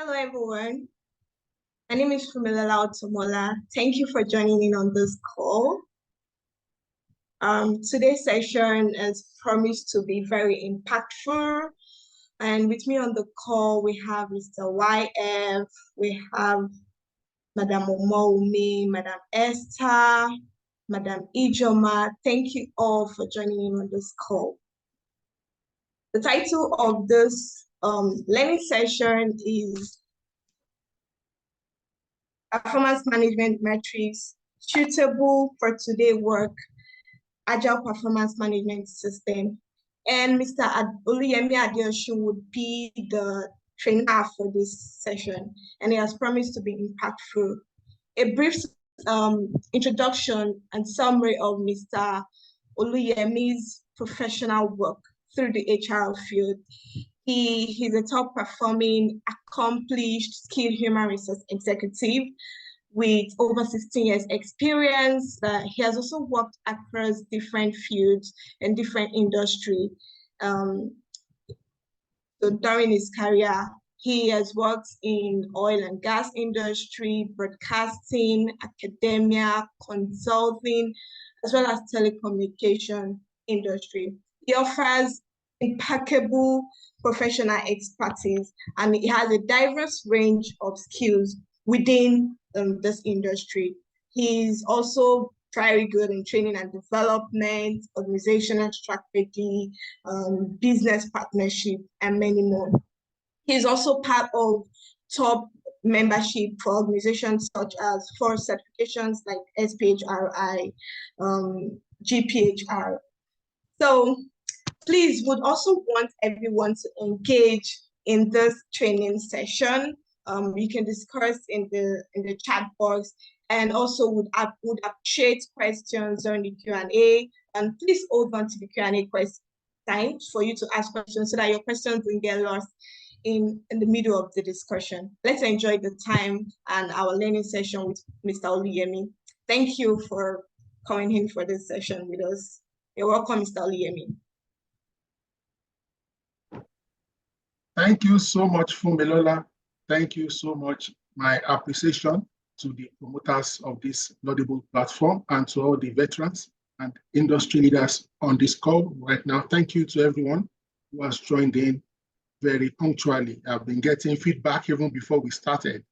Hello, everyone. My name is Fumilola Otomola. Thank you for joining in on this call. Today's session is promised to be very impactful. And with me on the call, we have Mr. YF, we have Madam Omoumi, Madam Esther, Madam Ijoma. Thank you all for joining in on this call. The title of this learning session is Performance Management Metrics Suitable for Today Work, Agile Performance Management System. And Mr. Oluyemi Adeosun would be the trainer for this session, and he has promised to be impactful. A brief introduction and summary of Mr. Oluyemi's professional work through the HR field. He's a top performing, accomplished, skilled human resource executive with over 16 years experience. He has also worked across different fields and different industry. So during his career, he has worked in oil and gas industry, broadcasting, academia, consulting, as well as telecommunication industry. He offers impeccable professional expertise, and he has a diverse range of skills within this industry. He's also very good in training and development, organizational strategy, business partnership, and many more. He's also part of top membership for organizations such as for certifications like SPHRI, GPHR. So please would also want everyone to engage in this training session. You can discuss in the chat box, and also would appreciate questions during the Q&A. And please hold on to the Q&A question time for you to ask questions so that your questions don't get lost in the middle of the discussion. Let's enjoy the time and our learning session with Mr. Oluyemi. Thank you for coming in for this session with us. You're welcome, Mr. Oluyemi. Thank you so much, Fumilola. Thank you so much. My appreciation to the promoters of this laudable platform and to all the veterans and industry leaders on this call right now. Thank you to everyone who has joined in very punctually. I've been getting feedback even before we started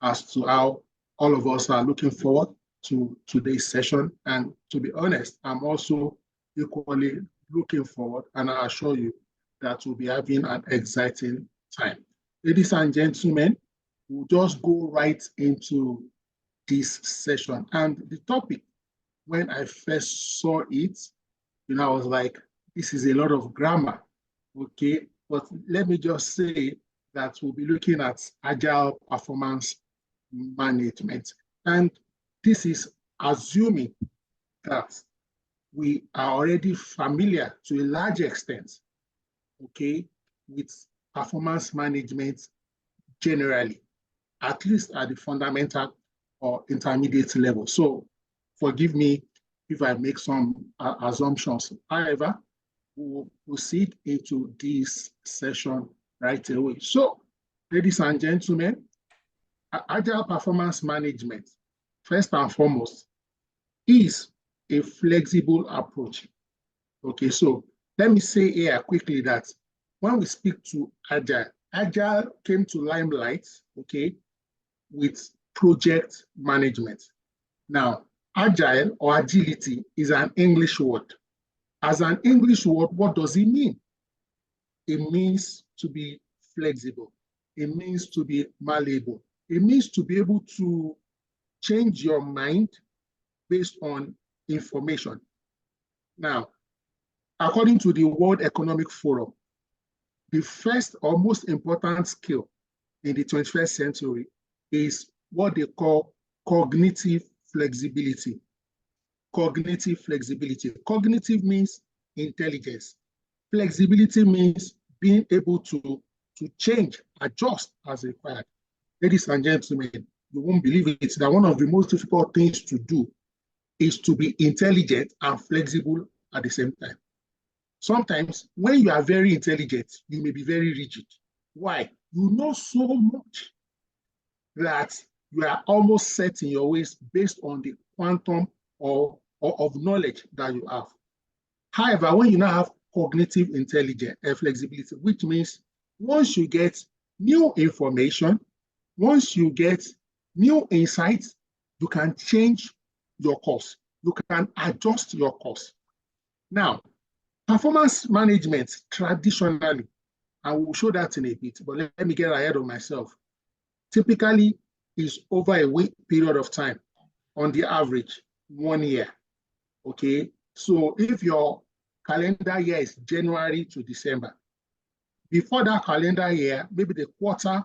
as to how all of us are looking forward to today's session. And to be honest, I'm also equally looking forward, and I assure you that we'll be having an exciting time. Ladies and gentlemen, we'll just go right into this session. And the topic, when I first saw it, I was like, this is a lot of grammar, okay? But let me just say that we'll be looking at Agile Performance Management. And this is assuming that we are already familiar to a large extent, okay, with performance management generally, at least at the fundamental or intermediate level. So forgive me if I make some assumptions. However, we'll proceed into this session right away. So, ladies and gentlemen, Agile Performance Management, first and foremost, is a flexible approach. Okay, so let me say here quickly that when we speak to Agile, Agile came to limelight, okay, with project management. Now, Agile or agility is an English word. As an English word, what does it mean? It means to be flexible. It means to be malleable. It means to be able to change your mind based on information. Now, according to the World Economic Forum, the first or most important skill in the 21st century is what they call cognitive flexibility. Cognitive flexibility. Cognitive means intelligence. Flexibility means being able to change, adjust as required. Ladies and gentlemen, you won't believe it, that one of the most difficult things to do is to be intelligent and flexible at the same time. Sometimes when you are very intelligent, you may be very rigid. Why? You know so much that you are almost set in your ways based on the quantum of knowledge that you have. However, when you now have cognitive intelligence and flexibility, which means once you get new information, once you get new insights, you can change your course. You can adjust your course. Now, performance management traditionally, and we'll show that in a bit, but let me get ahead of myself, typically is over a period of time, on the average, 1 year. Okay, so if your calendar year is January to December, before that calendar year, maybe the quarter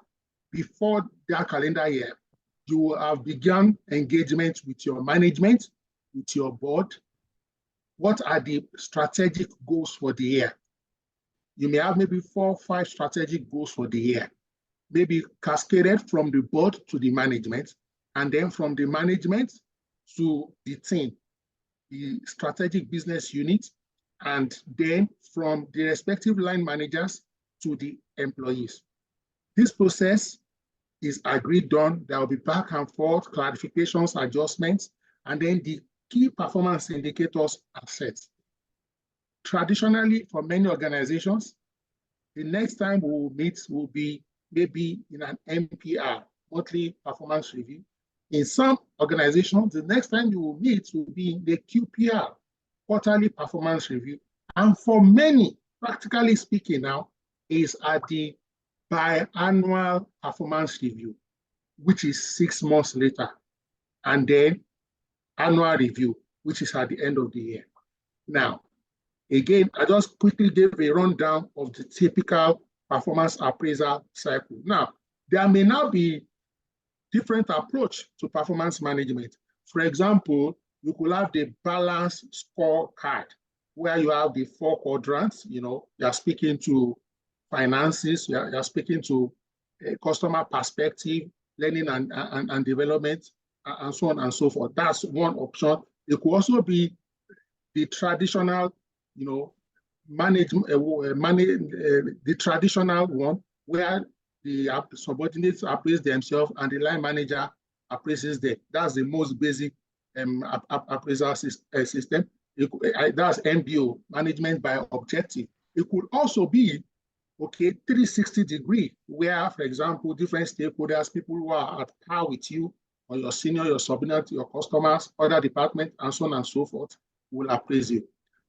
before that calendar year, you will have begun engagement with your management, with your board. What are the strategic goals for the year? You may have maybe 4 or 5 strategic goals for the year, maybe cascaded from the board to the management, and then from the management to the team, the strategic business unit, and then from the respective line managers to the employees. This process is agreed on. There will be back and forth, clarifications, adjustments, and then the key performance indicators are set. Traditionally, for many organizations, the next time we will meet will be maybe in an MPR, monthly performance review. In some organizations, the next time you will meet will be in the QPR, quarterly performance review. And for many, practically speaking now, is at the biannual performance review, which is 6 months later, and then annual review, which is at the end of the year. Now, again, I just quickly gave a rundown of the typical performance appraisal cycle. Now, there may now be different approach to performance management. For example, you could have the balance scorecard, where you have the 4 quadrants. You're speaking to finances, you're speaking to customer perspective, learning and development, and so on and so forth. That's one option. It could also be the traditional, the traditional one, where the subordinates appraise themselves and the line manager appraises them. That's the most basic appraisal system. That's MBO, management by objective. It could also be 360-degree, where, for example, different stakeholders, people who are at par with you, or your senior, your subordinate, your customers, other departments, and so on and so forth, will appraise you.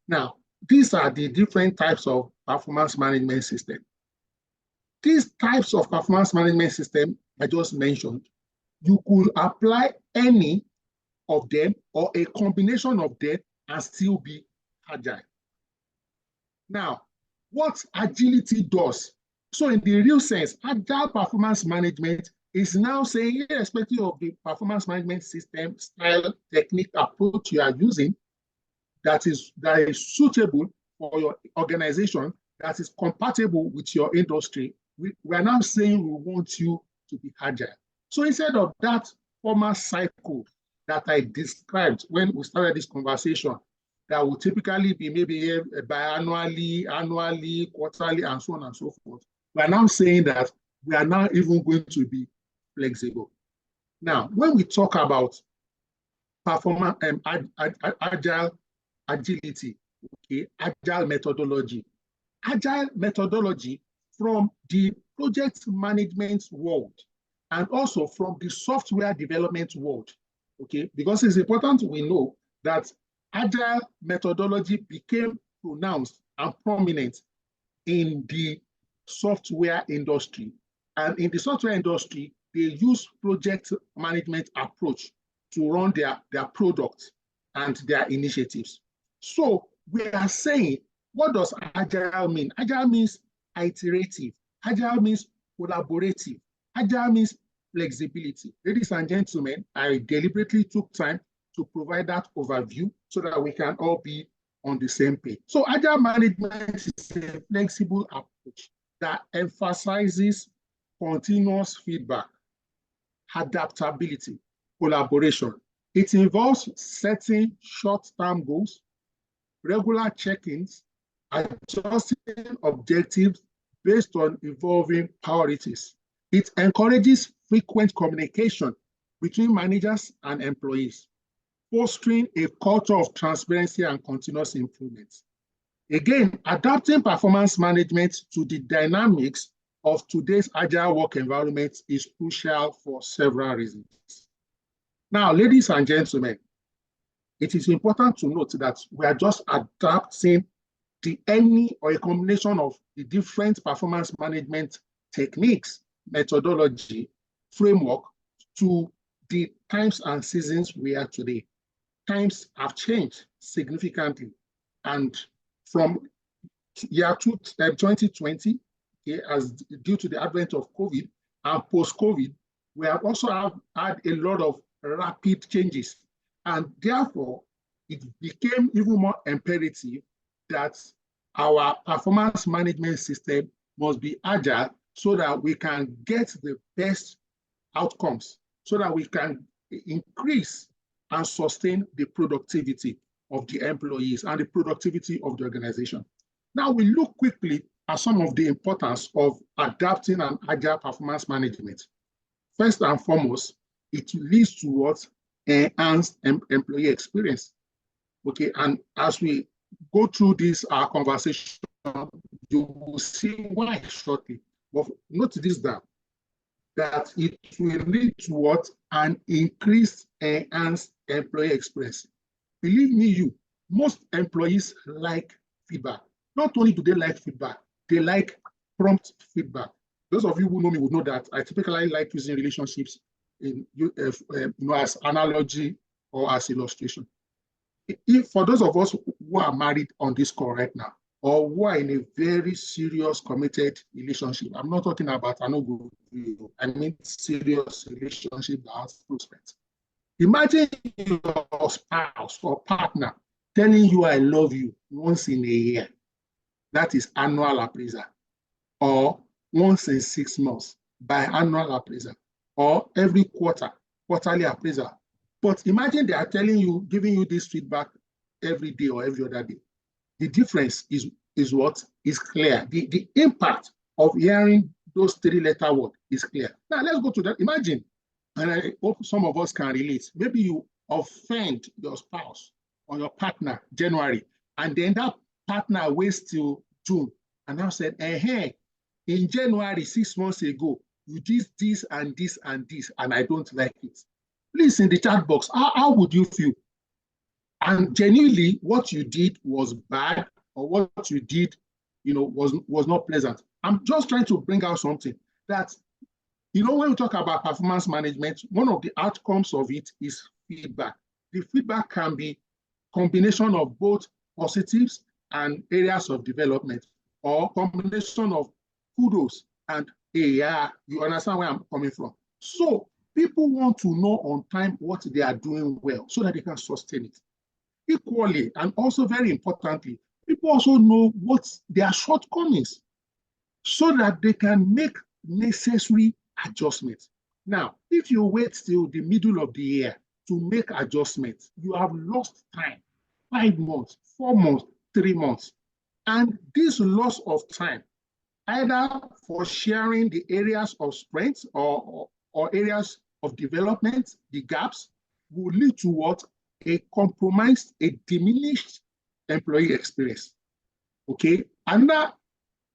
Now, these are the different types of performance management system. These types of performance management system I just mentioned, you could apply any of them or a combination of them and still be agile. Now, what agility does, so in the real sense, agile performance management is now saying, irrespective of the performance management system, style, technique, approach you are using, that is suitable for your organization, that is compatible with your industry, we are now saying we want you to be agile. So instead of that former cycle that I described when we started this conversation, that will typically be maybe biannually, annually, quarterly, and so on and so forth, we are now saying that we are now even going to be flexible. Now, when we talk about performance, agility, agile methodology from the project management world and also from the software development world, because it's important we know that agile methodology became pronounced and prominent in the software industry. And in the software industry, they use project management approach to run their products and their initiatives. So we are saying, what does agile mean? Agile means iterative. Agile means collaborative. Agile means flexibility. Ladies and gentlemen, I deliberately took time to provide that overview so that we can all be on the same page. So agile management is a flexible approach that emphasizes continuous feedback, adaptability, collaboration. It involves setting short-term goals, regular check-ins, adjusting objectives based on evolving priorities. It encourages frequent communication between managers and employees, fostering a culture of transparency and continuous improvement. Again, adapting performance management to the dynamics of today's agile work environment is crucial for several reasons. Now, ladies and gentlemen, it is important to note that we are just adapting any or a combination of the different performance management techniques, methodology, framework to the times and seasons we are today. Times have changed significantly, and from year 2020, as due to the advent of COVID and post-COVID, we have also had a lot of rapid changes, and therefore it became even more imperative that our performance management system must be agile so that we can get the best outcomes, so that we can increase and sustain the productivity of the employees and the productivity of the organization. Now we look quickly at some of the importance of adapting an agile performance management. First and foremost, it leads towards enhanced employee experience. Okay, and as we go through this conversation, you will see why shortly. But note this down, that it will lead towards an increased enhanced employee experience. Believe me, most employees like feedback. Not only do they like feedback, they like prompt feedback. Those of you who know me would know that I typically like using relationships as analogy or as illustration. If for those of us who are married on this call right now, or who are in a very serious, committed relationship, I'm not talking about I mean serious relationship that has prospects. Imagine your spouse or partner telling you I love you once in a year. That is annual appraisal. Or once in 6 months, biannual appraisal. Or every quarter, quarterly appraisal. But imagine they are telling you, giving you this feedback every day or every other day. The difference is what is clear. The impact of hearing those 3-letter words is clear. Now let's go to that. Imagine, and I hope some of us can relate. Maybe you offend your spouse or your partner January, and then that partner waits till June and now said, in January 6 months ago, you did this and this and this, and I don't like it. Please, in the chat box, how would you feel? And genuinely, what you did was bad, or what you did, was not pleasant. I'm just trying to bring out something that, when we talk about performance management, one of the outcomes of it is feedback. The feedback can be combination of both positives and areas of development, or combination of kudos and yeah, you understand where I'm coming from. So people want to know on time what they are doing well so that they can sustain it. Equally, and also very importantly, people also know what their shortcomings so that they can make necessary adjustments. Now, if you wait till the middle of the year to make adjustments, you have lost time, 5 months, 4 months, 3 months. And this loss of time, either for sharing the areas of strength or areas of development, the gaps, will lead to what? A compromised, a diminished employee experience. Okay? Another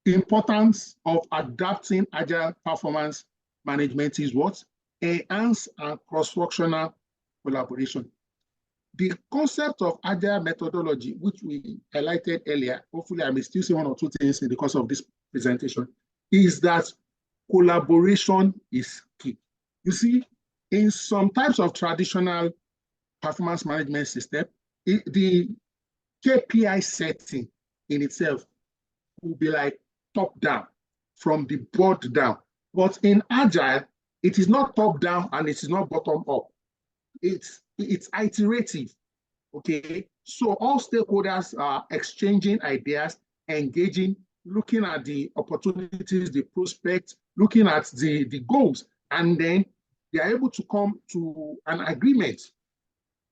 importance of adapting agile performance management is what? Enhance and cross-functional collaboration. The concept of agile methodology, which we highlighted earlier, hopefully I may still say 1 or 2 things in the course of this presentation, is that collaboration is key. You see, in some types of traditional performance management system, the KPI setting in itself will be like top down, from the board down. But in Agile, it is not top down and it is not bottom up. It's iterative, okay? So all stakeholders are exchanging ideas, engaging, looking at the opportunities, the prospects, looking at the goals, and then they are able to come to an agreement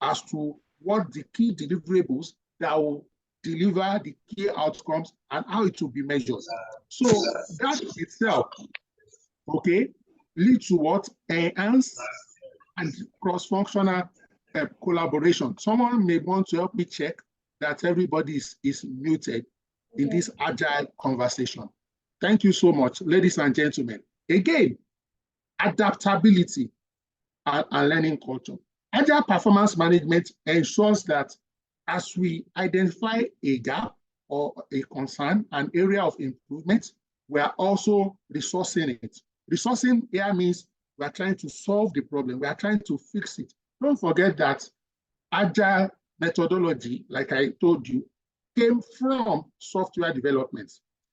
as to what the key deliverables that will deliver the key outcomes, and how it will be measured. So that itself, okay, leads to what? Enhanced and cross-functional collaboration. Someone may want to help me check that everybody is muted in this agile conversation. Thank you so much, ladies and gentlemen. Again, adaptability and learning culture. Agile performance management ensures that as we identify a gap or a concern, an area of improvement, we are also resourcing it. Resourcing here means we are trying to solve the problem. We are trying to fix it. Don't forget that agile methodology, like I told you, came from software development.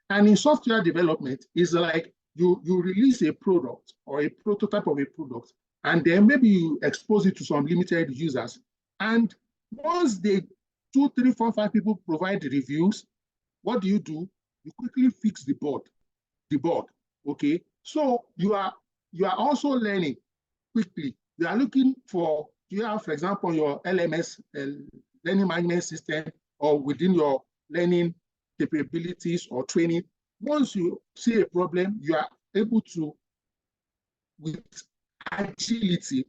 And in software development, it's like you release a product or a prototype of a product, and then maybe you expose it to some limited users. And once they 2, 3, 4, 5 people provide reviews, what do? You quickly fix the bug, okay? So you are also learning quickly. You are looking for, you have, for example, your LMS, learning management system, or within your learning capabilities or training. Once you see a problem, you are able to, with agility,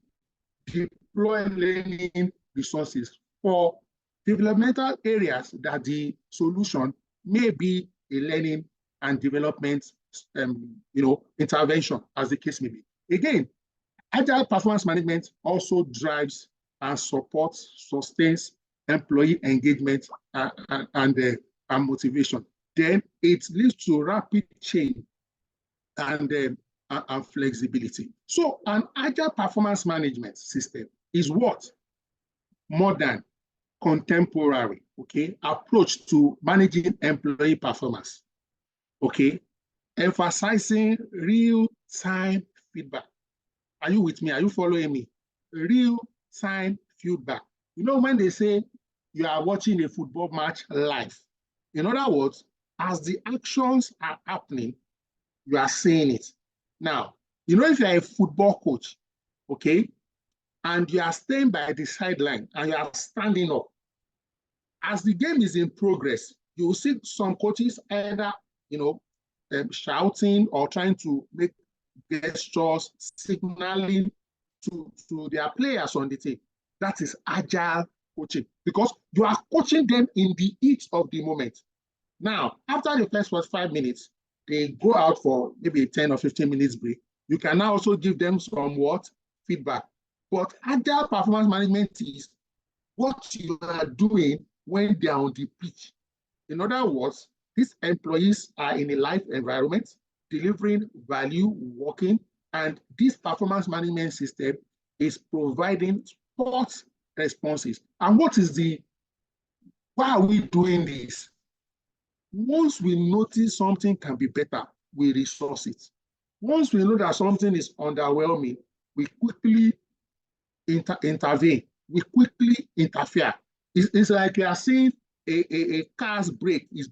deploy learning resources for developmental areas that the solution may be a learning and development intervention, as the case may be. Again, agile performance management also drives and supports, sustains employee engagement and motivation. Then it leads to rapid change and flexibility. So an agile performance management system is what? Modern, contemporary, okay, approach to managing employee performance, okay, emphasizing real-time feedback. Are you with me? Are you following me? Real-time feedback. You know, when they say you are watching a football match live, in other words, as the actions are happening, you are seeing it. Now, you know, if you are a football coach, okay, and you are staying by the sideline and you are standing up, as the game is in progress, you will see some coaches either, shouting or trying to make gestures, signaling to their players on the team. That is agile coaching, because you are coaching them in the heat of the moment. Now, after the first 45 minutes, they go out for maybe a 10 or 15 minutes break. You can now also give them some feedback. But agile performance management is what you are doing when they are on the pitch. In other words, these employees are in a live environment, delivering value, working, and this performance management system is providing spot responses. And why are we doing this? Once we notice something can be better, we resource it. Once we know that something is underwhelming, we quickly intervene. We quickly interfere. It's like you are seeing a car's brake is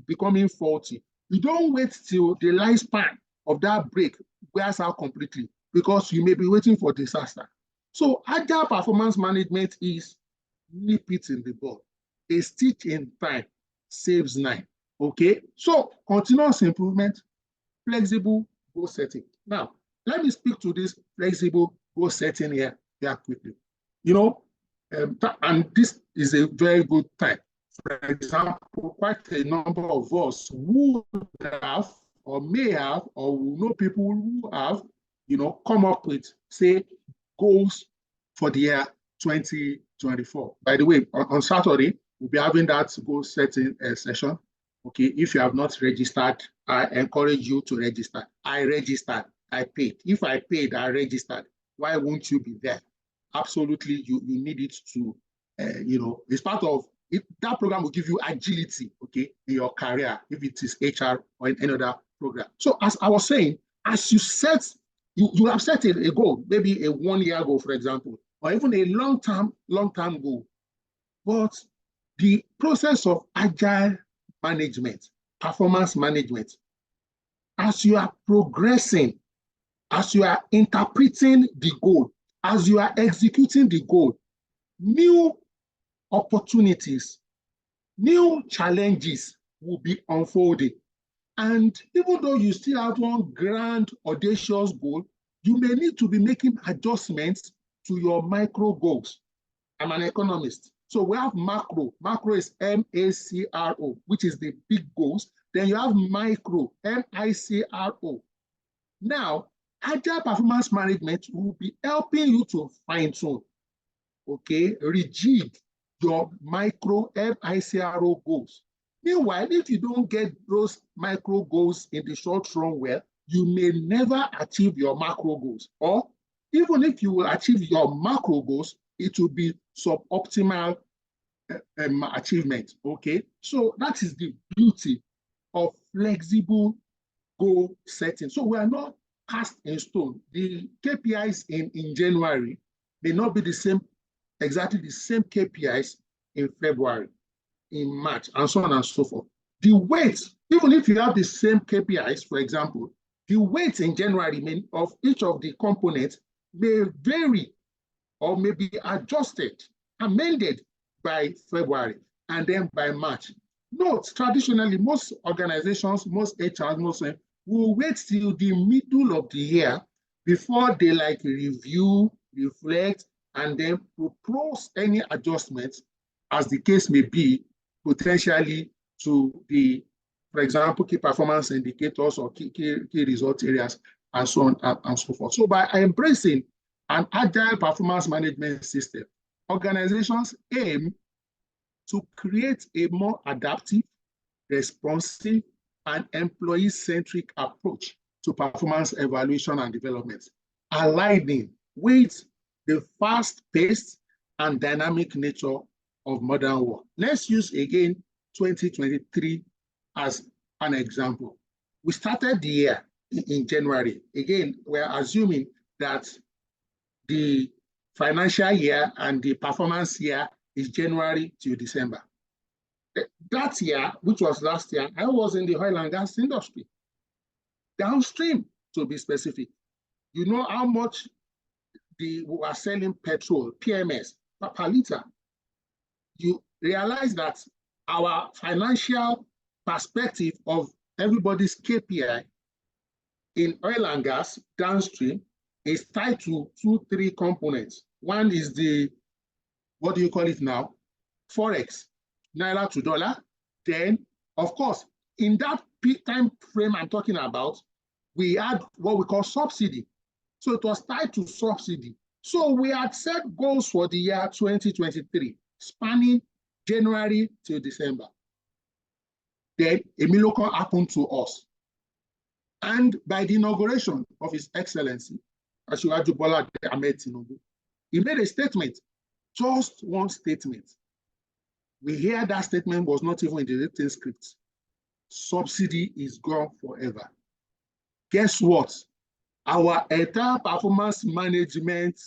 becoming faulty. You don't wait till the lifespan of that brake wears out completely, because you may be waiting for disaster. So agile performance management is nip it in the bud. A stitch in time saves 9. Okay, so continuous improvement, flexible goal setting. Now, let me speak to this flexible goal setting here quickly. And this is a very good time. For example, quite a number of us who have or may have or will know people who have, come up with, say, goals for the year 2024. By the way, on Saturday, we'll be having that goal setting session. Okay, if you have not registered, I encourage you to register. I registered, I paid. If I paid, I registered. Why won't you be there? Absolutely, you need it to, it's part of it. That program will give you agility, okay, in your career, if it is HR or in any other program. So as I was saying, as you set, you have set a goal, maybe a 1-year goal, for example, or even a long-term goal. But the process of agile management, performance management, as you are progressing, as you are interpreting the goal, as you are executing the goal, new opportunities, new challenges will be unfolding. And even though you still have one grand, audacious goal, you may need to be making adjustments to your micro goals. I'm an economist. So we have macro. Macro is M-A-C-R-O, which is the big goals. Then you have micro, M-I-C-R-O. Now, agile performance management will be helping you to fine-tune, okay, rejig your micro, M-I-C-R-O goals. Meanwhile, if you don't get those micro goals in the short run well, you may never achieve your macro goals. Or even if you will achieve your macro goals, it will be suboptimal achievement, okay? So that is the beauty of flexible goal setting. So we are not cast in stone. The KPIs in January may not be the same, exactly the same KPIs in February, in March, and so on and so forth. The weight, even if you have the same KPIs, for example, the weight in January of each of the components may vary or may be adjusted, amended by February, and then by March. Note, traditionally, most organizations, most HRs, most will wait till the middle of the year before they review, reflect, and then propose any adjustments, as the case may be, potentially to the, for example, key performance indicators or key result areas, and so on and so forth. So by embracing an agile performance management system, organizations aim to create a more adaptive, responsive, and employee-centric approach to performance evaluation and development, aligning with the fast-paced and dynamic nature of modern work. Let's use again 2023 as an example. We started the year in January. Again, we're assuming that the financial year and the performance year is January to December. That year, which was last year, I was in the oil and gas industry, downstream to be specific. You know how much we were selling petrol, PMS, per liter. You realize that our financial perspective of everybody's KPI in oil and gas downstream is tied to 2-3 components. One is the, what do you call it now? Forex, Naira to dollar. Then, of course, in that time frame I'm talking about, we had what we call subsidy. So it was tied to subsidy. So we had set goals for the year 2023, spanning January till December. Then a miracle happened to us. And by the inauguration of His Excellency, Asiwaju Bola Ahmed Tinubu, he made a statement, just one statement. We hear that statement was not even in the written script. Subsidy is gone forever. Guess what? Our entire performance management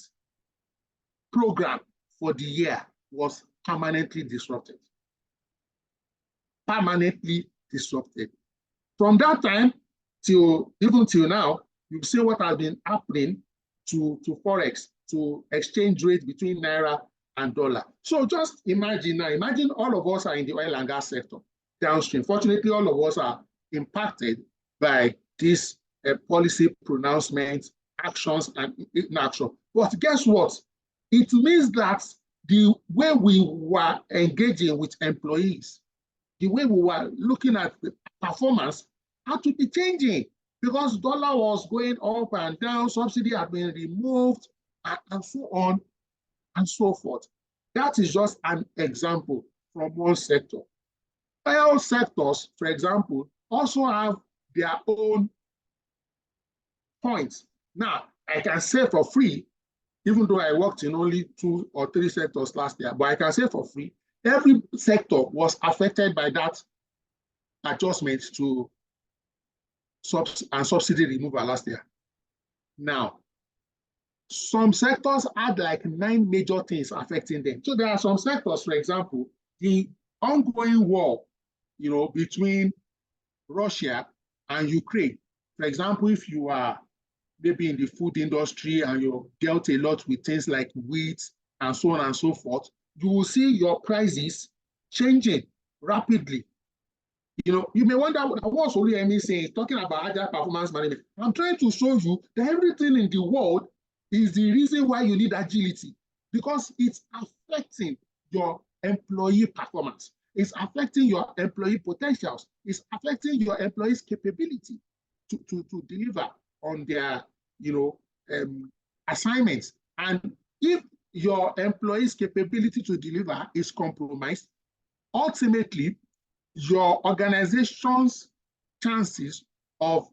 program for the year was permanently disrupted. Permanently disrupted. From that time till even till now, you see what has been happening to Forex, to exchange rate between Naira and dollar. So just imagine now, imagine all of us are in the oil and gas sector downstream. Fortunately, all of us are impacted by this policy pronouncements, actions, and inaction. But guess what? It means that the way we were engaging with employees, the way we were looking at the performance had to be changing because dollar was going up and down, subsidy had been removed, and so on and so forth. That is just an example from one sector. Oil sectors, for example, also have their own points. Now, I can say for free, even though I worked in only 2 or 3 sectors last year, but I can say for free, every sector was affected by that adjustment to subsidy removal last year. Now, some sectors had like 9 major things affecting them. So there are some sectors, for example, the ongoing war, between Russia and Ukraine. For example, if you are maybe in the food industry and you dealt a lot with things like wheat and so on and so forth, you will see your prices changing, rapidly. You may wonder what's Oluyemi saying, talking about agile performance management. I'm trying to show you that everything in the world is the reason why you need agility, because it's affecting your employee performance. It's affecting your employee potentials. It's affecting your employees' capability to deliver on their, assignments. And if your employees' capability to deliver is compromised, ultimately, your organization's chances of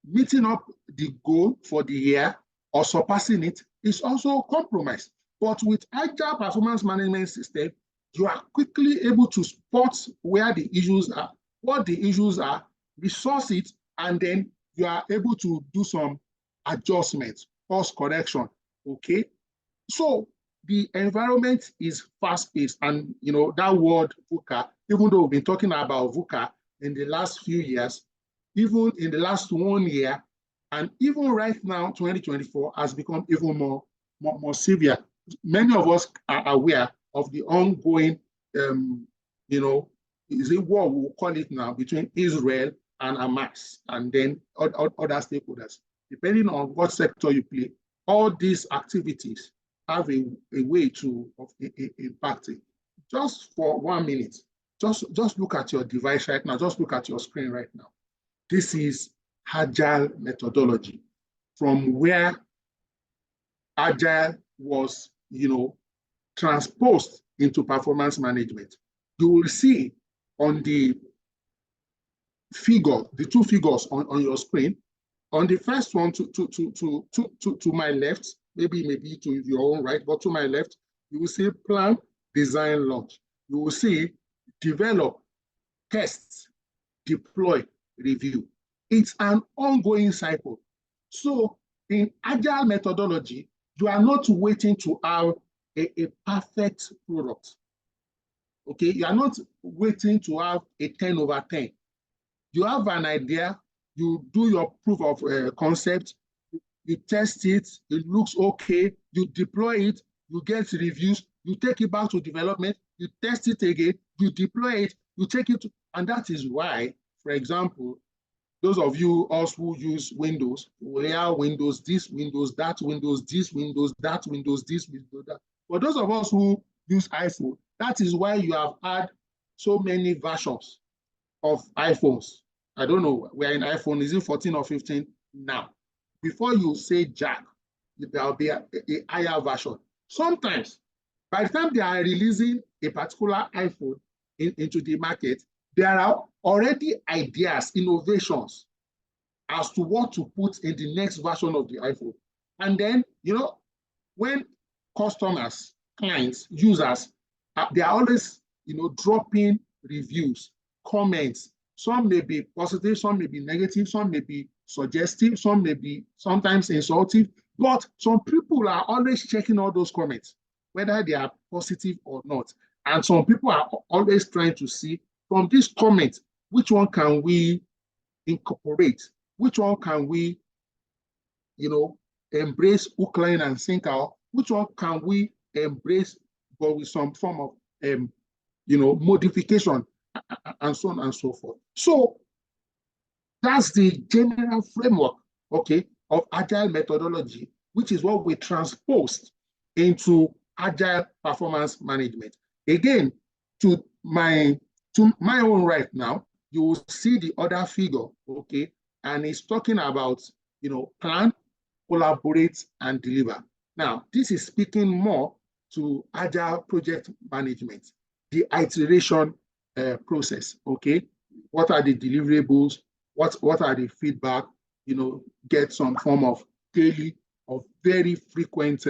meeting up the goal for the year or surpassing it is also compromised. But with Agile Performance Management System, you are quickly able to spot where the issues are, what the issues are, resource it, and then you are able to do some adjustments, course correction, okay? So the environment is fast-paced, and that word VUCA, even though we've been talking about VUCA in the last few years, even in the last 1 year, and even right now, 2024 has become even more severe. Many of us are aware of the ongoing, is it war, we'll call it now, between Israel and Hamas, and then other stakeholders. Depending on what sector you play, all these activities have a way of impacting. Just for 1 minute, just look at your device right now. Just look at your screen right now. This is Agile methodology, from where Agile was, transposed into performance management. You will see on the figure, the two figures on your screen. On the first one, to my left, maybe to your own right, but to my left, you will see plan, design, launch. You will see develop, test, deploy, review. It's an ongoing cycle. So in Agile methodology, you are not waiting to have a perfect product. Okay, you are not waiting to have a 10/10. You have an idea, you do your proof of concept, you test it, it looks okay, you deploy it, you get reviews, you take it back to development, you test it again, you deploy it, you take it, and that is why, for example, those of you us who use Windows, layer Windows, this Windows, that Windows, this Windows, that Windows, this Windows, that. For those of us who use iPhone, that is why you have had so many versions of iPhones. I don't know, we're in iPhone, is it 14 or 15 now? Before you say Jack, there'll be a higher version. Sometimes, by the time they are releasing a particular iPhone into the market, there are already ideas, innovations as to what to put in the next version of the iPhone. And then, when customers, clients, users, they are always, dropping reviews, comments. Some may be positive, some may be negative, some may be suggestive, some may be sometimes insultive, but some people are always checking all those comments, whether they are positive or not. And some people are always trying to see from these comments, which one can we incorporate? Which one can we, embrace, hook, line, and sinker? Which one can we embrace, but with some form of, modification, and so on and so forth. So that's the general framework, okay, of Agile methodology, which is what we transposed into Agile performance management. Again, to my own right now, you will see the other figure, okay, and it's talking about, plan, collaborate, and deliver. Now, this is speaking more to Agile project management, the iteration process, okay? What are the deliverables? What are the feedback? Get some form of daily or very frequent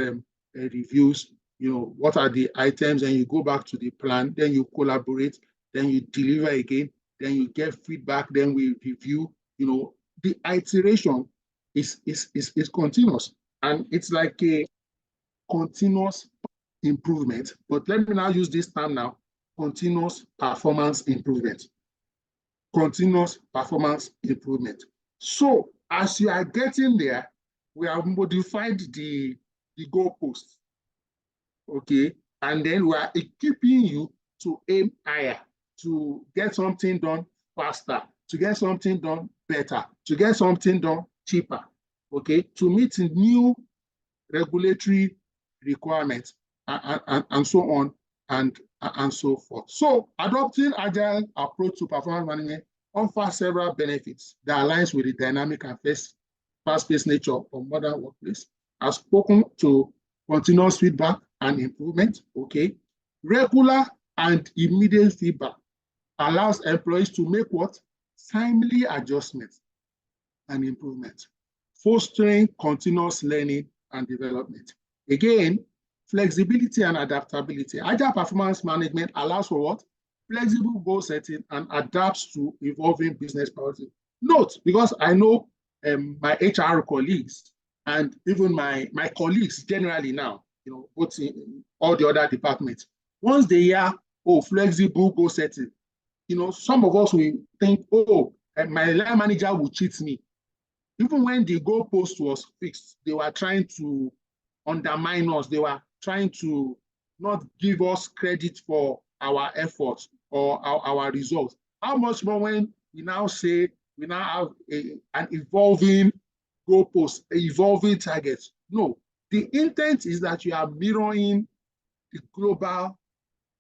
reviews. What are the items? And you go back to the plan, then you collaborate, then you deliver again, then you get feedback, then we review. The iteration is continuous, and it's like a continuous improvement. But let me now use this term now: continuous performance improvement. Continuous performance improvement. So as you are getting there, we have modified the goalpost, okay? And then we are equipping you to aim higher. to get something done faster, to get something done better, to get something done cheaper, okay, to meet new regulatory requirements and so on and so forth. So adopting agile approach to performance management offers several benefits that aligns with the dynamic and fast-paced nature of modern workplace. I've spoken to continuous feedback and improvement, okay? Regular and immediate feedback allows employees to make what? Timely adjustments and improvement, fostering continuous learning and development. Again, flexibility and adaptability. Agile performance management allows for what? Flexible goal setting and adapts to evolving business priorities. Note, because I know my HR colleagues and even my colleagues generally now, both in all the other departments, once they hear, oh, flexible goal setting, some of us will think, oh, my line manager will cheat me. Even when the goalpost was fixed, they were trying to undermine us. They were trying to not give us credit for our efforts or our results. How much more when we now say we now have an evolving goalpost, evolving targets? No, the intent is that you are mirroring the global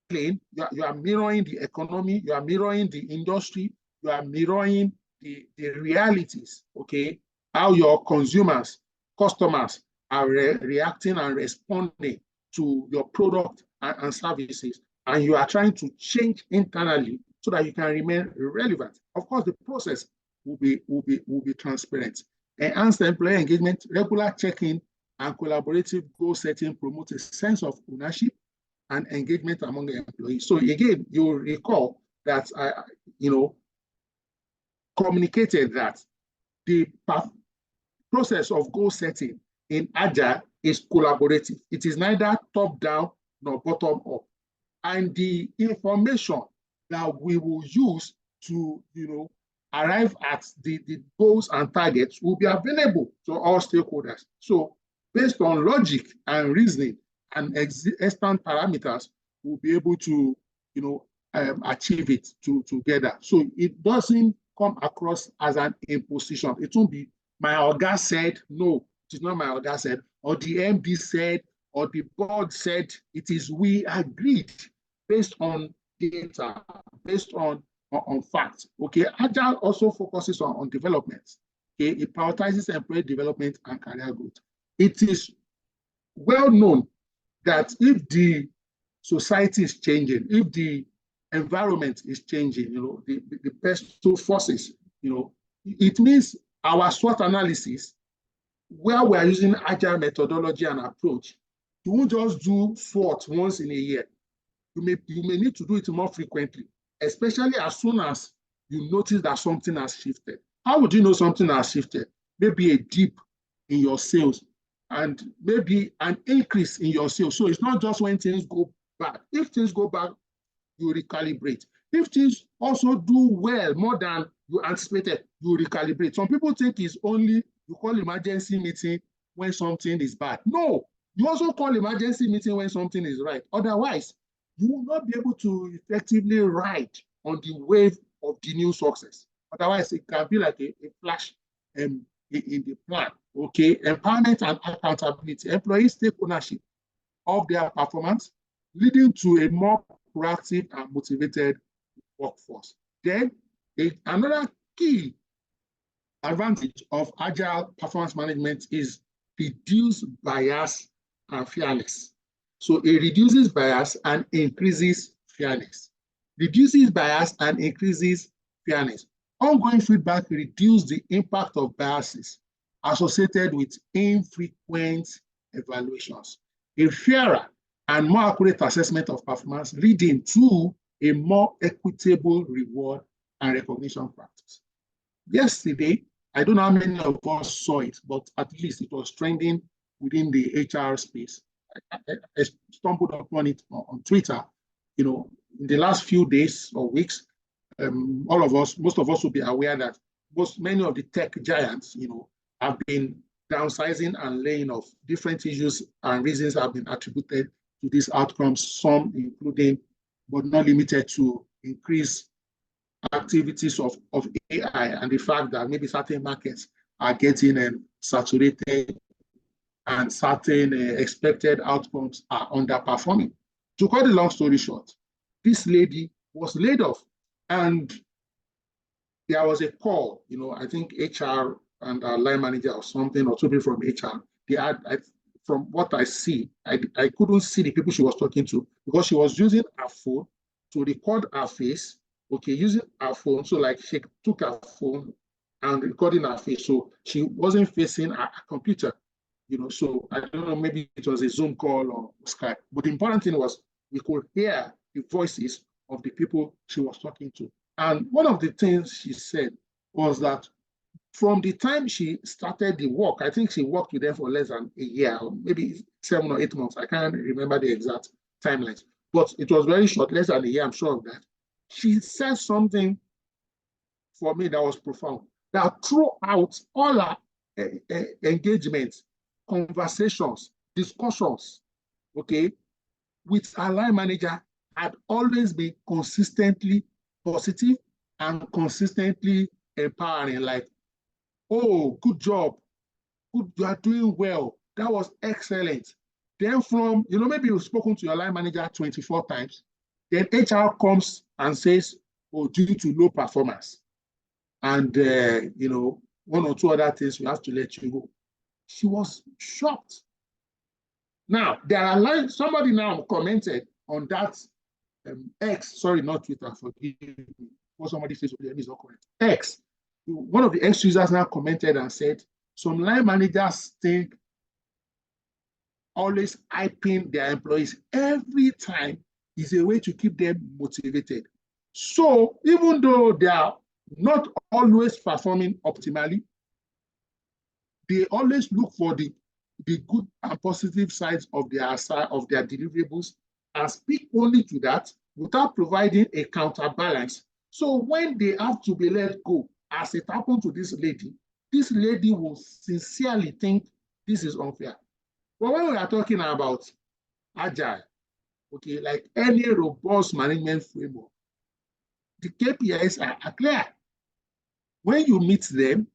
plane, you are mirroring the economy, you are mirroring the industry, you are mirroring the realities, okay? How your consumers, customers are reacting and responding to your product and services. And you are trying to change internally so that you can remain relevant. Of course, the process will be transparent. Enhanced employee engagement, regular check-in, and collaborative goal setting promote a sense of ownership and engagement among the employees. So again, you'll recall that I, communicated that the process of goal setting in Agile is collaborative. It is neither top-down nor bottom-up. And the information that we will use to, arrive at the goals and targets will be available to all stakeholders. So based on logic and reasoning and extant parameters, we'll be able to, achieve it together. So it doesn't come across as an imposition. It won't be my Oga said, no, it is not my Oga said, or the MD said, or the board said. It is we agreed based on data, based on facts. Okay, Agile also focuses on development. Okay, it prioritizes employee development and career growth. It is well known that if the society is changing, if the environment is changing, the personal forces, it means our SWOT analysis, where we are using Agile methodology and approach, you won't just do SWOT once in a year. You may need to do it more frequently, especially as soon as you notice that something has shifted. How would you know something has shifted? Maybe a dip in your sales and maybe an increase in your sales. So it's not just when things go bad. If things go bad, you recalibrate. If things also do well, more than you anticipated, you recalibrate. Some people think it's only you call emergency meeting when something is bad. No, you also call emergency meeting when something is right. Otherwise, you will not be able to effectively ride on the wave of the new success. Otherwise, it can be like a flash in the plan. Okay, empowerment and accountability. Employees take ownership of their performance, leading to a more proactive and motivated workforce. Then, another key advantage of Agile performance management is reduce bias and fairness. So it reduces bias and increases fairness. Reduces bias and increases fairness. Ongoing feedback reduces the impact of biases associated with infrequent evaluations. A fairer and more accurate assessment of performance leading to a more equitable reward and recognition practice. Yesterday, I don't know how many of us saw it, but at least it was trending within the HR space. I stumbled upon it on Twitter. In the last few days or weeks, most of us will be aware that many of the tech giants, have been downsizing and laying off. Different issues and reasons have been attributed to these outcomes, some including, but not limited to, increase activities of AI and the fact that maybe certain markets are getting saturated and certain expected outcomes are underperforming. To cut the long story short, this lady was laid off, and there was a call, I think HR and our line manager or something, or two people from HR, they had, from what I see, I couldn't see the people she was talking to because she was using her phone to record her face, okay, using her phone. So like she took her phone and recording her face. So she wasn't facing a computer, so I don't know, maybe it was a Zoom call or Skype. But the important thing was we could hear the voices of the people she was talking to. And one of the things she said was that from the time she started the work, I think she worked with them for less than a year, or maybe 7 or 8 months. I can't remember the exact timelines, but it was very short, less than a year, I'm sure of that. She said something for me that was profound, that throughout all our engagements, conversations, discussions, okay, with our line manager had always been consistently positive and consistently empowering, like, oh, good job, good, you are doing well, that was excellent. Then from, maybe you've spoken to your line manager 24 times, then HR comes and says, oh, due to low performance, and, one or two other things, we have to let you go. She was shocked. Now, there are somebody now commented on that X, sorry, not Twitter, forgive me. What somebody says is not correct. X, one of the X users now commented and said, some line managers think always hyping their employees every time is a way to keep them motivated. So even though they are not always performing optimally, they always look for the good and positive sides of their deliverables and speak only to that without providing a counterbalance. So when they have to be let go, as it happened to this lady will sincerely think this is unfair. But when we are talking about Agile, okay, like any robust management framework, the KPIs are clear. When you meet them,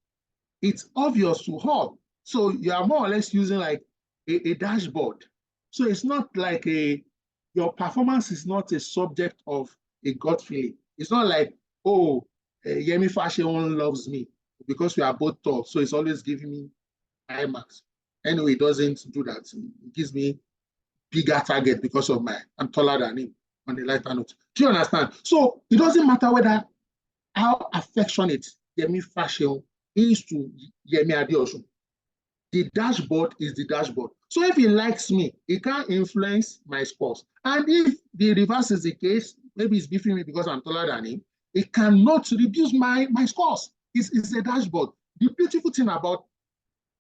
it's obvious to all. So you are more or less using like a dashboard. So it's not like your performance is not a subject of a gut feeling. It's not like, oh, Yemi Fashion loves me because we are both tall, so it's always giving me high marks. Anyway, it doesn't do that. It gives me bigger target because of I'm taller than him on the lighter note. Do you understand? So it doesn't matter how affectionate Yemi Fashion is to Yemi Adeosun. The dashboard is the dashboard. So if he likes me, he can't influence my scores. And if the reverse is the case, maybe he's beefing me because I'm taller than him, it cannot reduce my scores. It's a dashboard. The beautiful thing about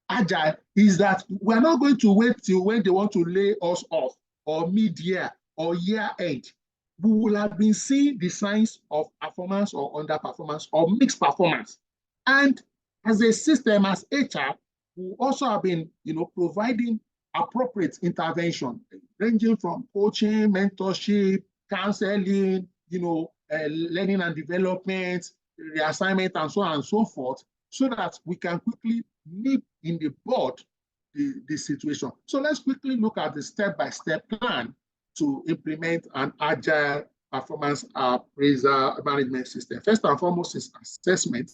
Agile is that we're not going to wait till when they want to lay us off or mid-year or year-end. We will have been seeing the signs of performance or underperformance or mixed performance. And as a system, as HR, we also have been, providing appropriate intervention, ranging from coaching, mentorship, counseling, learning and development, reassignment, and so on and so forth, so that we can quickly nip in the bud the situation. So let's quickly look at the step-by-step plan to implement an agile performance appraisal management system. First and foremost is assessment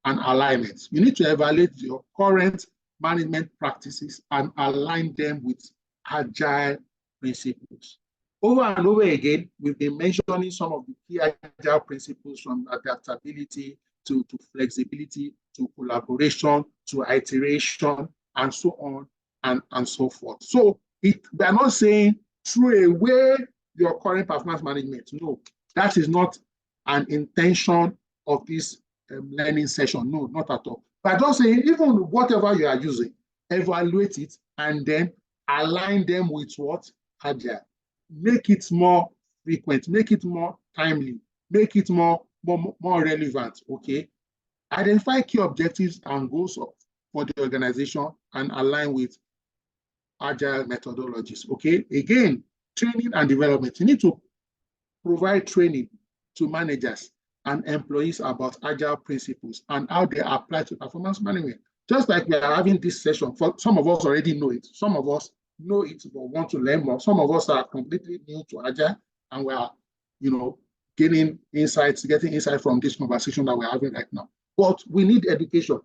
and alignment. You need to evaluate your current management practices and align them with agile principles. Over and over again, we've been mentioning some of the key agile principles, from adaptability to flexibility, to collaboration, to iteration, and so on and so forth. So we are not saying throw away your current performance management. No, that is not an intention of this learning session. No, not at all. But just saying, even whatever you are using, evaluate it and then align them with what? Agile. Make it more frequent, make it more timely, make it more relevant, okay? Identify key objectives and goals for the organization and align with agile methodologies, okay? Again, training and development. You need to provide training to managers and employees about Agile principles and how they apply to performance management. Just like we are having this session, for some of us already know it, some of us know it but want to learn more. Some of us are completely new to Agile and we are, gaining insights, getting insight from this conversation that we're having right now. But we need education.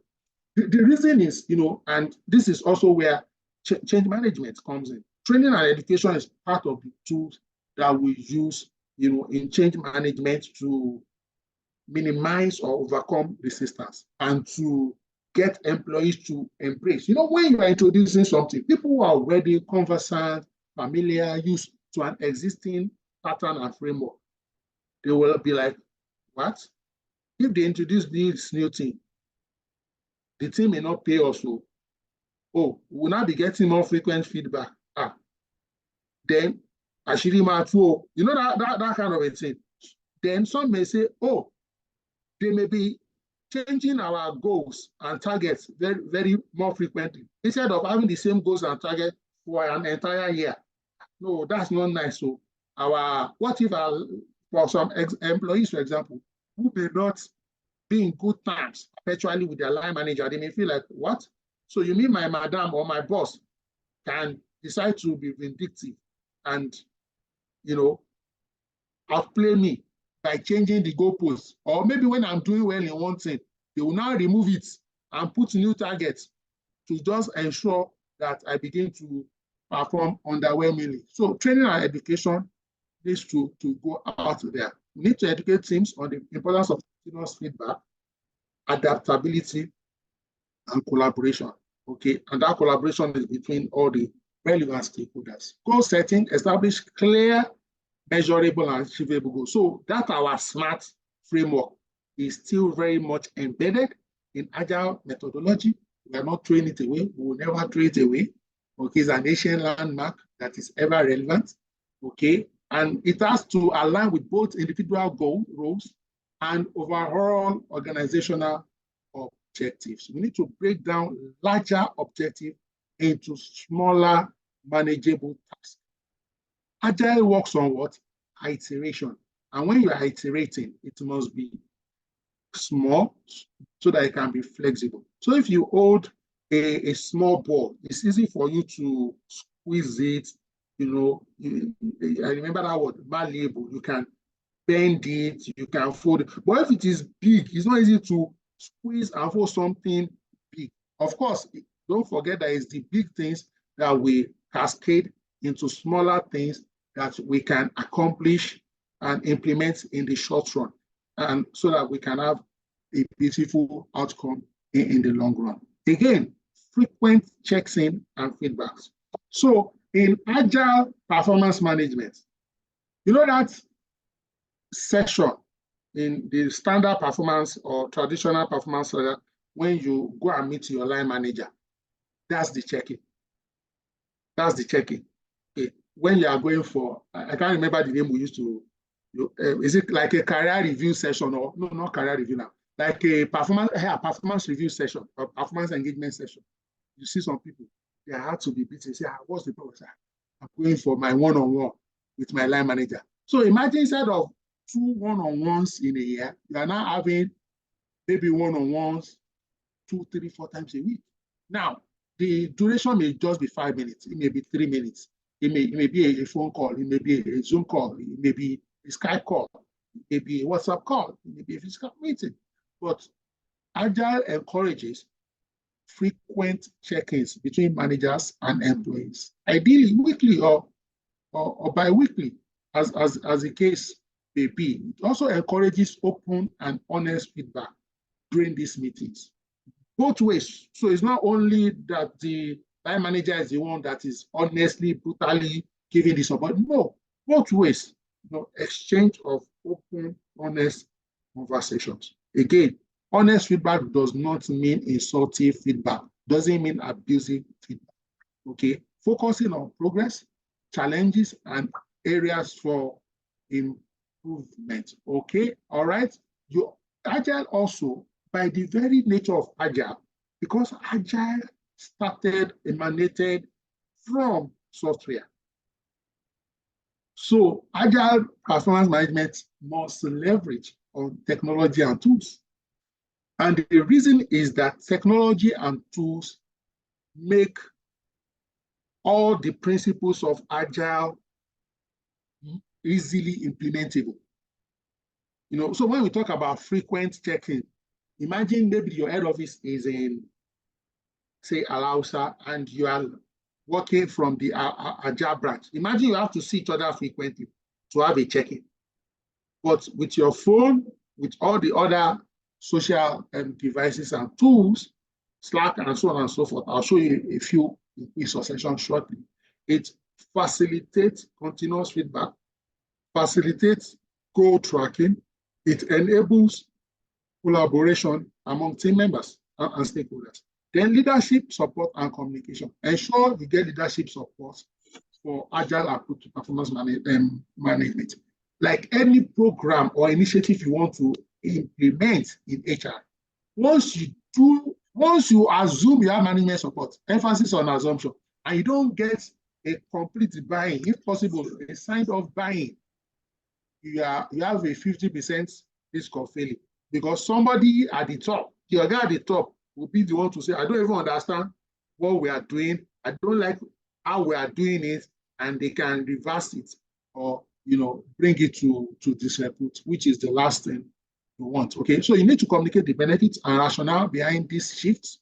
The reason is, and this is also where change management comes in. Training and education is part of the tools that we use, in change management to minimize or overcome resistance and to get employees to embrace. When you are introducing something, people who are already conversant, familiar, used to an existing pattern and framework, they will be like, what? If they introduce this new thing, the team may not pay us. Oh, we'll not be getting more frequent feedback. Then, Ashirima, that kind of a thing. Then some may say, oh, they may be changing our goals and targets very, very more frequently instead of having the same goals and targets for an entire year. No, that's not nice. So, what if for some employees, for example, who may not be in good terms perpetually with their line manager, they may feel like, what? So you mean my madam or my boss can decide to be vindictive and, outplay me by changing the goalposts? Or maybe when I'm doing well in one thing, they will now remove it and put new targets to just ensure that I begin to perform underwhelmingly. So training and education needs to go out there. We need to educate teams on the importance of continuous feedback, adaptability, and collaboration. Okay, and that collaboration is between all the relevant stakeholders. Goal setting, establish clear, measurable, and achievable goals. So that our SMART framework is still very much embedded in Agile methodology. We are not throwing it away. We will never throw it away. Okay, it's an ancient landmark that is ever relevant. Okay, and it has to align with both individual goals and overall organizational objectives. We need to break down larger objectives into smaller, manageable tasks. Agile works on what? Iteration. And when you are iterating, it must be small so that it can be flexible. So if you hold a small ball, it's easy for you to squeeze it. I remember that word, malleable. You can bend it, you can fold it. But if it is big, it's not easy to squeeze and fold something big. Of course, don't forget that it's the big things that we cascade into smaller things that we can accomplish and implement in the short run, and so that we can have a beautiful outcome in the long run. Again, frequent checks in and feedbacks. So in Agile performance management, that section in the standard performance or traditional performance when you go and meet your line manager, that's the check-in. That's the check-in. Okay. When you are going for, I can't remember the name we used to, is it like a career review session or, no, not career review now, like a performance review session or performance engagement session. You see some people, they have to be beaten. Say, what's the problem? I'm going for my one-on-one with my line manager. So imagine instead of 2 one-on-ones in a year, you are now having maybe one-on-ones 2, 3, 4 times a week. Now, the duration may just be 5 minutes. It may be 3 minutes. It may be a phone call. It may be a Zoom call. It may be a Skype call. It may be a WhatsApp call. It may be a physical meeting. But Agile encourages frequent check-ins between managers and employees, ideally weekly or bi-weekly, as the case may be. It also encourages open and honest feedback during these meetings, both ways. So it's not only that the line manager is the one that is honestly, brutally giving the support. No, both ways. Exchange of open, honest conversations. Again, honest feedback does not mean insultive feedback, doesn't mean abusive feedback. Okay, focusing on progress, challenges, and areas for improvement. Okay, all right. Agile also, by the very nature of Agile, because Agile emanated from software. So agile performance management must leverage on technology and tools. And the reason is that technology and tools make all the principles of agile easily implementable. So when we talk about frequent checking, imagine maybe your head office is in, say, Alausa, and you are working from the Agile branch. Imagine you have to see each other frequently to have a check-in. But with your phone, with all the other social devices and tools, Slack and so on and so forth, I'll show you a few in succession shortly. It facilitates continuous feedback, facilitates goal tracking, it enables collaboration among team members and stakeholders. Then leadership support and communication. Ensure you get leadership support for agile approach to performance management. Like any program or initiative you want to implement in HR, once you assume you have management support, emphasis on assumption, and you don't get a complete buy-in, if possible, a signed off buy-in, you have a 50% risk of failing, because somebody at the top, your guy at the top, will be the one to say, I don't even understand what we are doing. I don't like how we are doing it, and they can reverse it or bring it to disrepute, which is the last thing you want. Okay, so you need to communicate the benefits and rationale behind this shift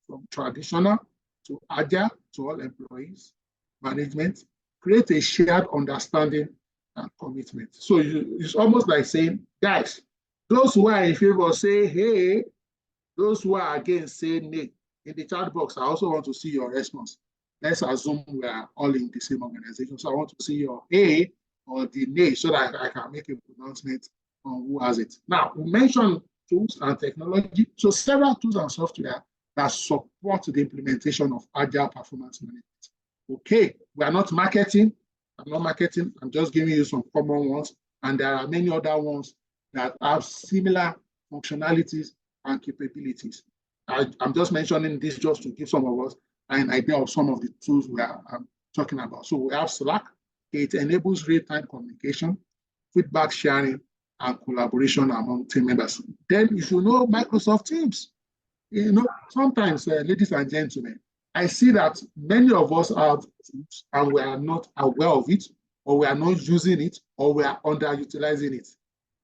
from traditional to agile to all employees, management, create a shared understanding and commitment. So it's almost like saying, guys, those who are in favor say, hey, those who are against say nay. In the chat box, I also want to see your response. Let's assume we are all in the same organization. So I want to see your A or the nay so that I can make a pronouncement on who has it. Now, we mentioned tools and technology. So several tools and software that support the implementation of agile performance management. Okay, we are not marketing. I'm not marketing. I'm just giving you some common ones. And there are many other ones that have similar functionalities and capabilities. I'm just mentioning this just to give some of us an idea of some of the tools we are talking about. So we have Slack. It enables real-time communication, feedback sharing, and collaboration among team members. Then you should know Microsoft Teams. Sometimes, ladies and gentlemen, I see that many of us have tools and we are not aware of it, or we are not using it, or we are underutilizing it.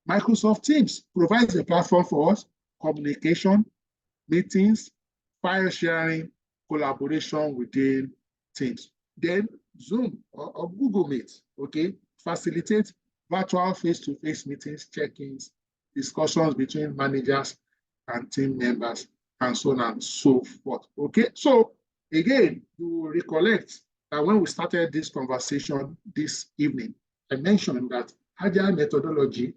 Microsoft Teams provides a platform for us, communication, meetings, file sharing, collaboration within teams. Then Zoom or Google Meet, okay, facilitates virtual face-to-face meetings, check-ins, discussions between managers and team members, and so on and so forth. Okay, so again, you recollect that when we started this conversation this evening, I mentioned that agile methodology,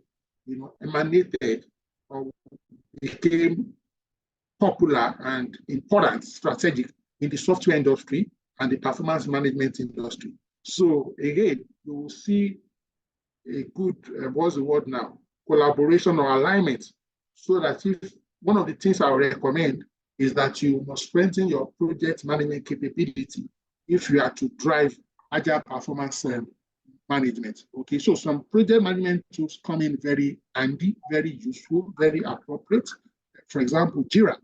emanated or became popular and important, strategic in the software industry and the performance management industry. So again, you will see a good, what's the word now? Collaboration or alignment, so that if one of the things I would recommend is that you must strengthen your project management capability if you are to drive agile performance management. Okay, so some project management tools come in very handy, very useful, very appropriate. For example, Jira,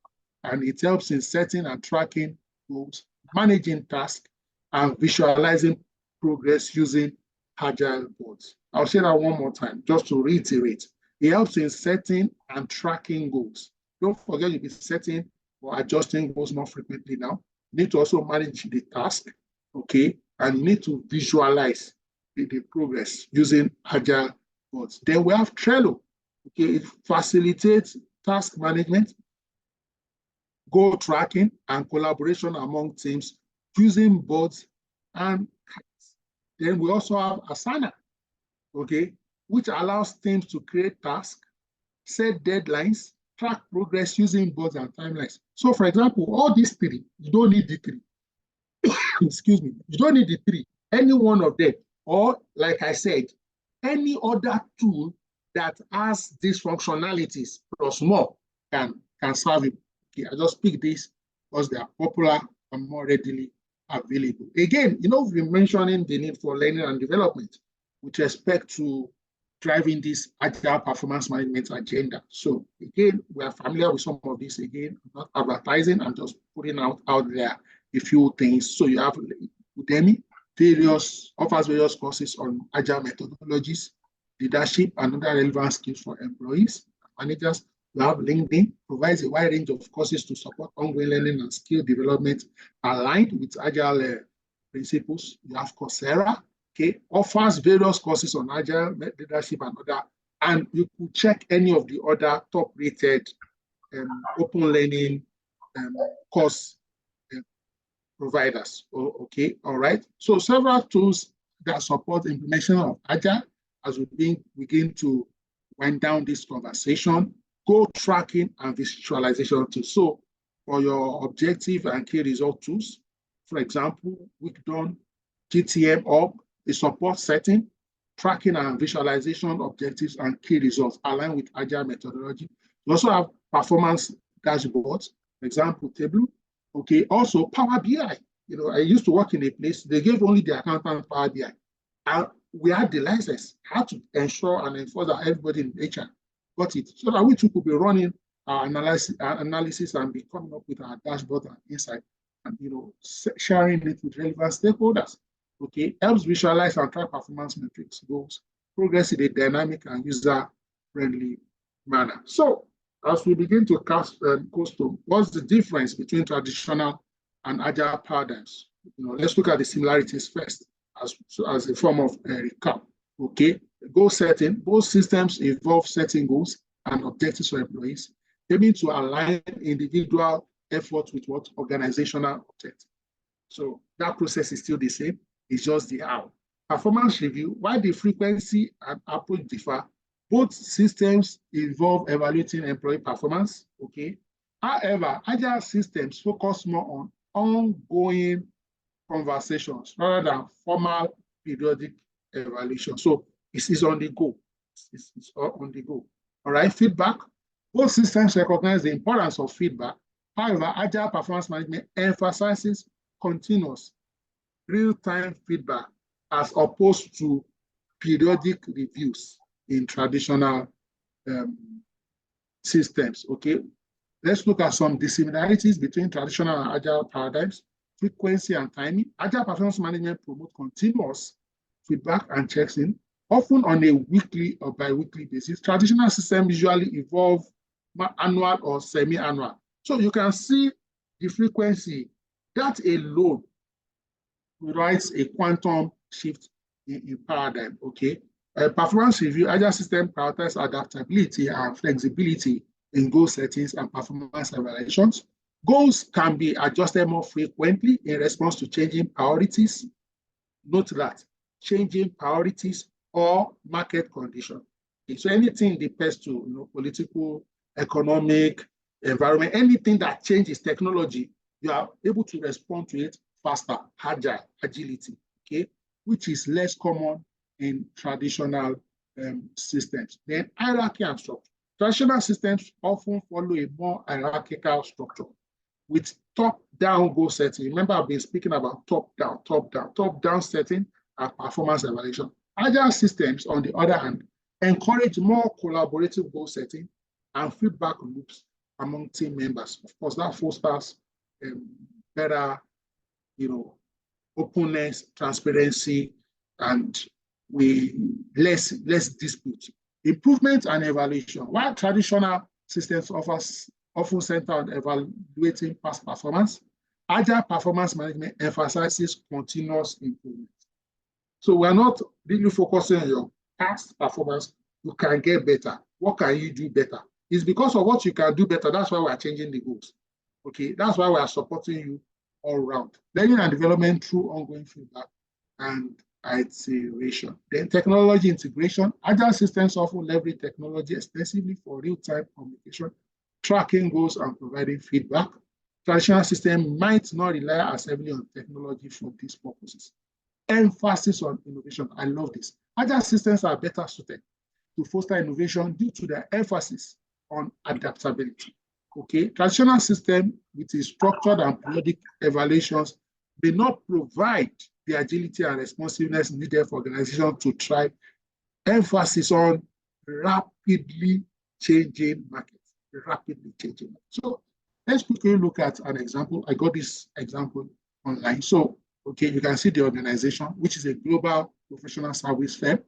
and it helps in setting and tracking goals, managing tasks, and visualizing progress using agile boards. I'll say that one more time, just to reiterate. It helps in setting and tracking goals. Don't forget you'll be setting or adjusting goals more frequently now. You need to also manage the task, okay? And you need to visualize the progress using agile boards. Then we have Trello. Okay, it facilitates task management, goal tracking, and collaboration among teams using boards and cards. Then we also have Asana, okay, which allows teams to create tasks, set deadlines, track progress using boards and timelines. So for example, all these three, you don't need the three. Excuse me, you don't need the three. Any one of them, or like I said, any other tool that has these functionalities plus more can serve you. Okay, I just pick this because they are popular and more readily available. Again, we've been mentioning the need for learning and development. with respect to driving this agile performance management agenda. So again, we are familiar with some of this. Again, not advertising, I'm just putting out there a few things. So you have Udemy, offers various courses on agile methodologies, leadership, and other relevant skills for employees, managers. You have LinkedIn, provides a wide range of courses to support ongoing learning and skill development aligned with agile principles. You have Coursera, okay, offers various courses on agile leadership and other, and you could check any of the other top-rated open learning course providers. Okay, all right. So several tools that support the implementation of agile as we begin to wind down this conversation, goal tracking and visualization tools. So for your objective and key result tools, for example, we've done GTM org, a support setting, tracking and visualization objectives and key results aligned with agile methodology. We also have performance dashboards, for example, Tableau. Okay, also Power BI. You know, I used to work in a place, they gave only the accountant Power BI. And we had the license, had to ensure and enforce that everybody in HR got it, so that we too could be running our analysis and be coming up with our dashboard and insight, and sharing it with relevant stakeholders. Okay, helps visualize and track performance metrics, goals, progress in a dynamic and user-friendly manner. So, as we begin to cast to what's the difference between traditional and agile paradigms? Let's look at the similarities first, as a form of recap. Okay, goal setting. Both systems involve setting goals and objectives for employees, aiming to align individual efforts with what organizational objectives. So that process is still the same. It's just the how. Performance review. While the frequency and approach differ, both systems involve evaluating employee performance. Okay. However, agile systems focus more on ongoing conversations rather than formal periodic evaluation. So it's on the go. It's on the go. All right. Feedback. Both systems recognize the importance of feedback. However, agile performance management emphasizes continuous real-time feedback as opposed to periodic reviews in traditional systems. Okay, let's look at some dissimilarities between traditional and agile paradigms. Frequency and timing. Agile performance management promotes continuous feedback and checks in, often on a weekly or bi-weekly basis. Traditional systems usually evolve annual or semi-annual. So you can see the frequency. That alone provides a quantum shift in paradigm. Okay, performance review. Agile system prioritizes adaptability and flexibility in goal settings and performance evaluations. Goals can be adjusted more frequently in response to changing priorities. Note that changing priorities or market conditions. Okay, so anything depends to political, economic, environment, anything that changes technology, you are able to respond to it faster, agility, okay, which is less common in traditional systems. Then hierarchy and structure. Traditional systems often follow a more hierarchical structure with top-down goal setting. Remember, I've been speaking about top-down setting and performance evaluation. Agile systems, on the other hand, encourage more collaborative goal setting and feedback loops among team members. Of course, that fosters better, openness, transparency, and less dispute. Improvement and evaluation. While traditional systems often center on evaluating past performance, agile performance management emphasizes continuous improvement. So we're not really focusing on your past performance. You can get better. What can you do better? It's because of what you can do better. That's why we're changing the goals. Okay, that's why we are supporting you all around. Learning and development through ongoing feedback and iteration. Then technology integration. Agile systems often leverage technology extensively for real-time communication, tracking goals, and providing feedback. Traditional systems might not rely as heavily on technology for these purposes. Emphasis on innovation. I love this. Agile systems are better suited to foster innovation due to their emphasis on adaptability. Okay, traditional system with its structured and periodic evaluations may not provide the agility and responsiveness needed for organizations to thrive. Emphasis on rapidly changing markets, rapidly changing. So let's quickly look at an example. I got this example online. So, okay, you can see the organization, which is a global professional service firm.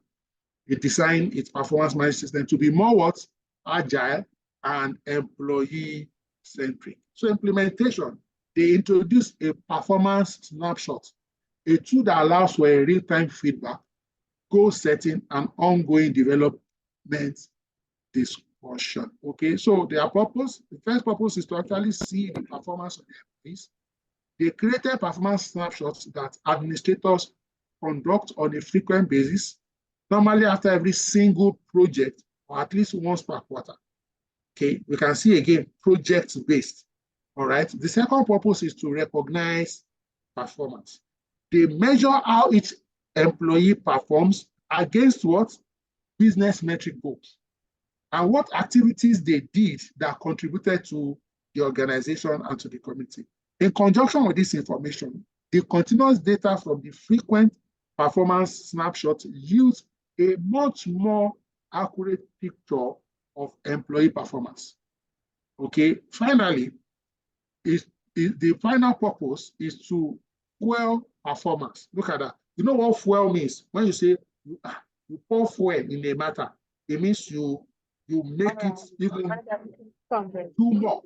It designed its performance management system to be more what? Agile and employee-centric. So implementation, they introduced a performance snapshot, a tool that allows for a real-time feedback, goal setting, and ongoing development discussion. Okay, so their purpose, the first purpose is to actually see the performance of the employees. They created performance snapshots that administrators conduct on a frequent basis, normally after every single project, or at least once per quarter. Okay, we can see again, project-based. All right. The second purpose is to recognize performance. They measure how each employee performs against what? Business metric goals. And what activities they did that contributed to the organization and to the community. In conjunction with this information, the continuous data from the frequent performance snapshot yields a much more accurate picture of employee performance. Okay, finally, the final purpose is to fuel performance. Look at that. You know what fuel means? When you say you pour fuel in a matter, it means you make it even do more.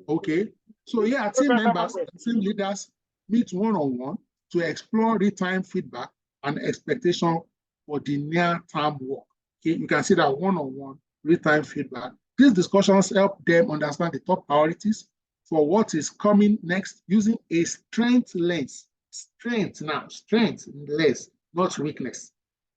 Okay. So yeah, team members and team leaders meet one-on-one to explore real-time feedback and expectation for the near-term work. Okay, you can see that one-on-one real-time feedback. These discussions help them understand the top priorities for what is coming next using a strength lens. Strength now, strength less, not weakness.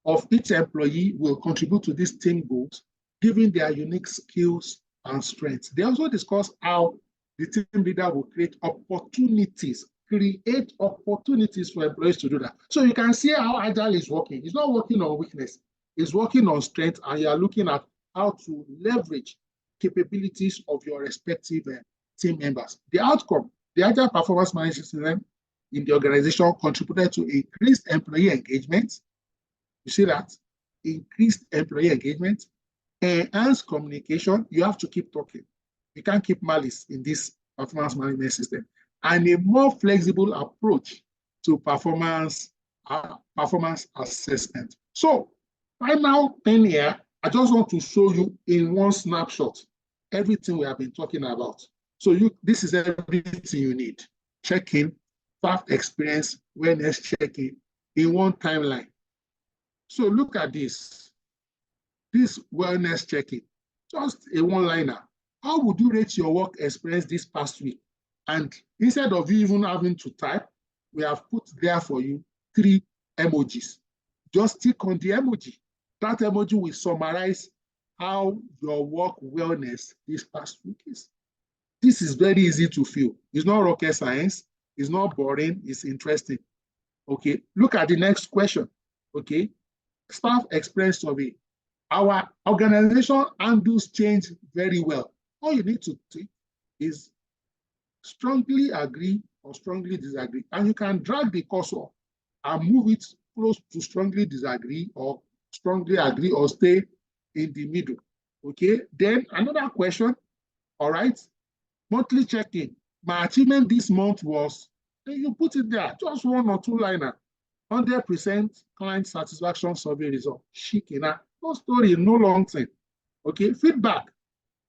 Of each employee will contribute to these team goals, given their unique skills and strengths. They also discuss how the team leader will create opportunities for employees to do that. So you can see how Agile is working. It's not working on weakness. It's working on strength, and you are looking at how to leverage capabilities of your respective team members. The outcome, the Agile performance management system in the organization contributed to increased employee engagement. You see that? Increased employee engagement, enhanced communication. You have to keep talking. You can't keep malice in this performance management system. And a more flexible approach to performance assessment. So, final thing here, I just want to show you in one snapshot everything we have been talking about. So this is everything you need. Check-in, staff experience, wellness check-in in one timeline. So look at this wellness check-in, just a one-liner. How would you rate your work experience this past week? And instead of you even having to type, we have put there for you 3 emojis. Just click on the emoji. That emoji will summarize how your work wellness this past week is. This is very easy to feel. It's not rocket science. It's not boring. It's interesting. Okay, look at the next question. Okay, staff experience survey. Our organization handles change very well. All you need to do is strongly agree or strongly disagree, and you can drag the cursor and move it close to strongly disagree or strongly agree or stay in the middle. Okay, then another question. All right, monthly check-in. My achievement this month was, you put it there, just 1 or 2 liner. 100% client satisfaction survey result. Shikina, no story, no long thing. Okay, feedback.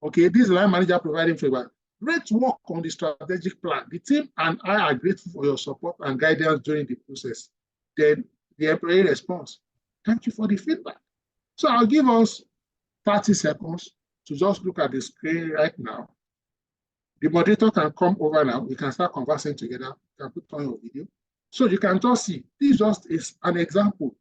Okay, this is line manager providing feedback. Great work on the strategic plan. The team and I are grateful for your support and guidance during the process. Then the employee response. Thank you for the feedback. So I'll give us 30 seconds to just look at the screen right now. The moderator can come over now. We can start conversing together. You can put on your video. So you can just see, this just is an example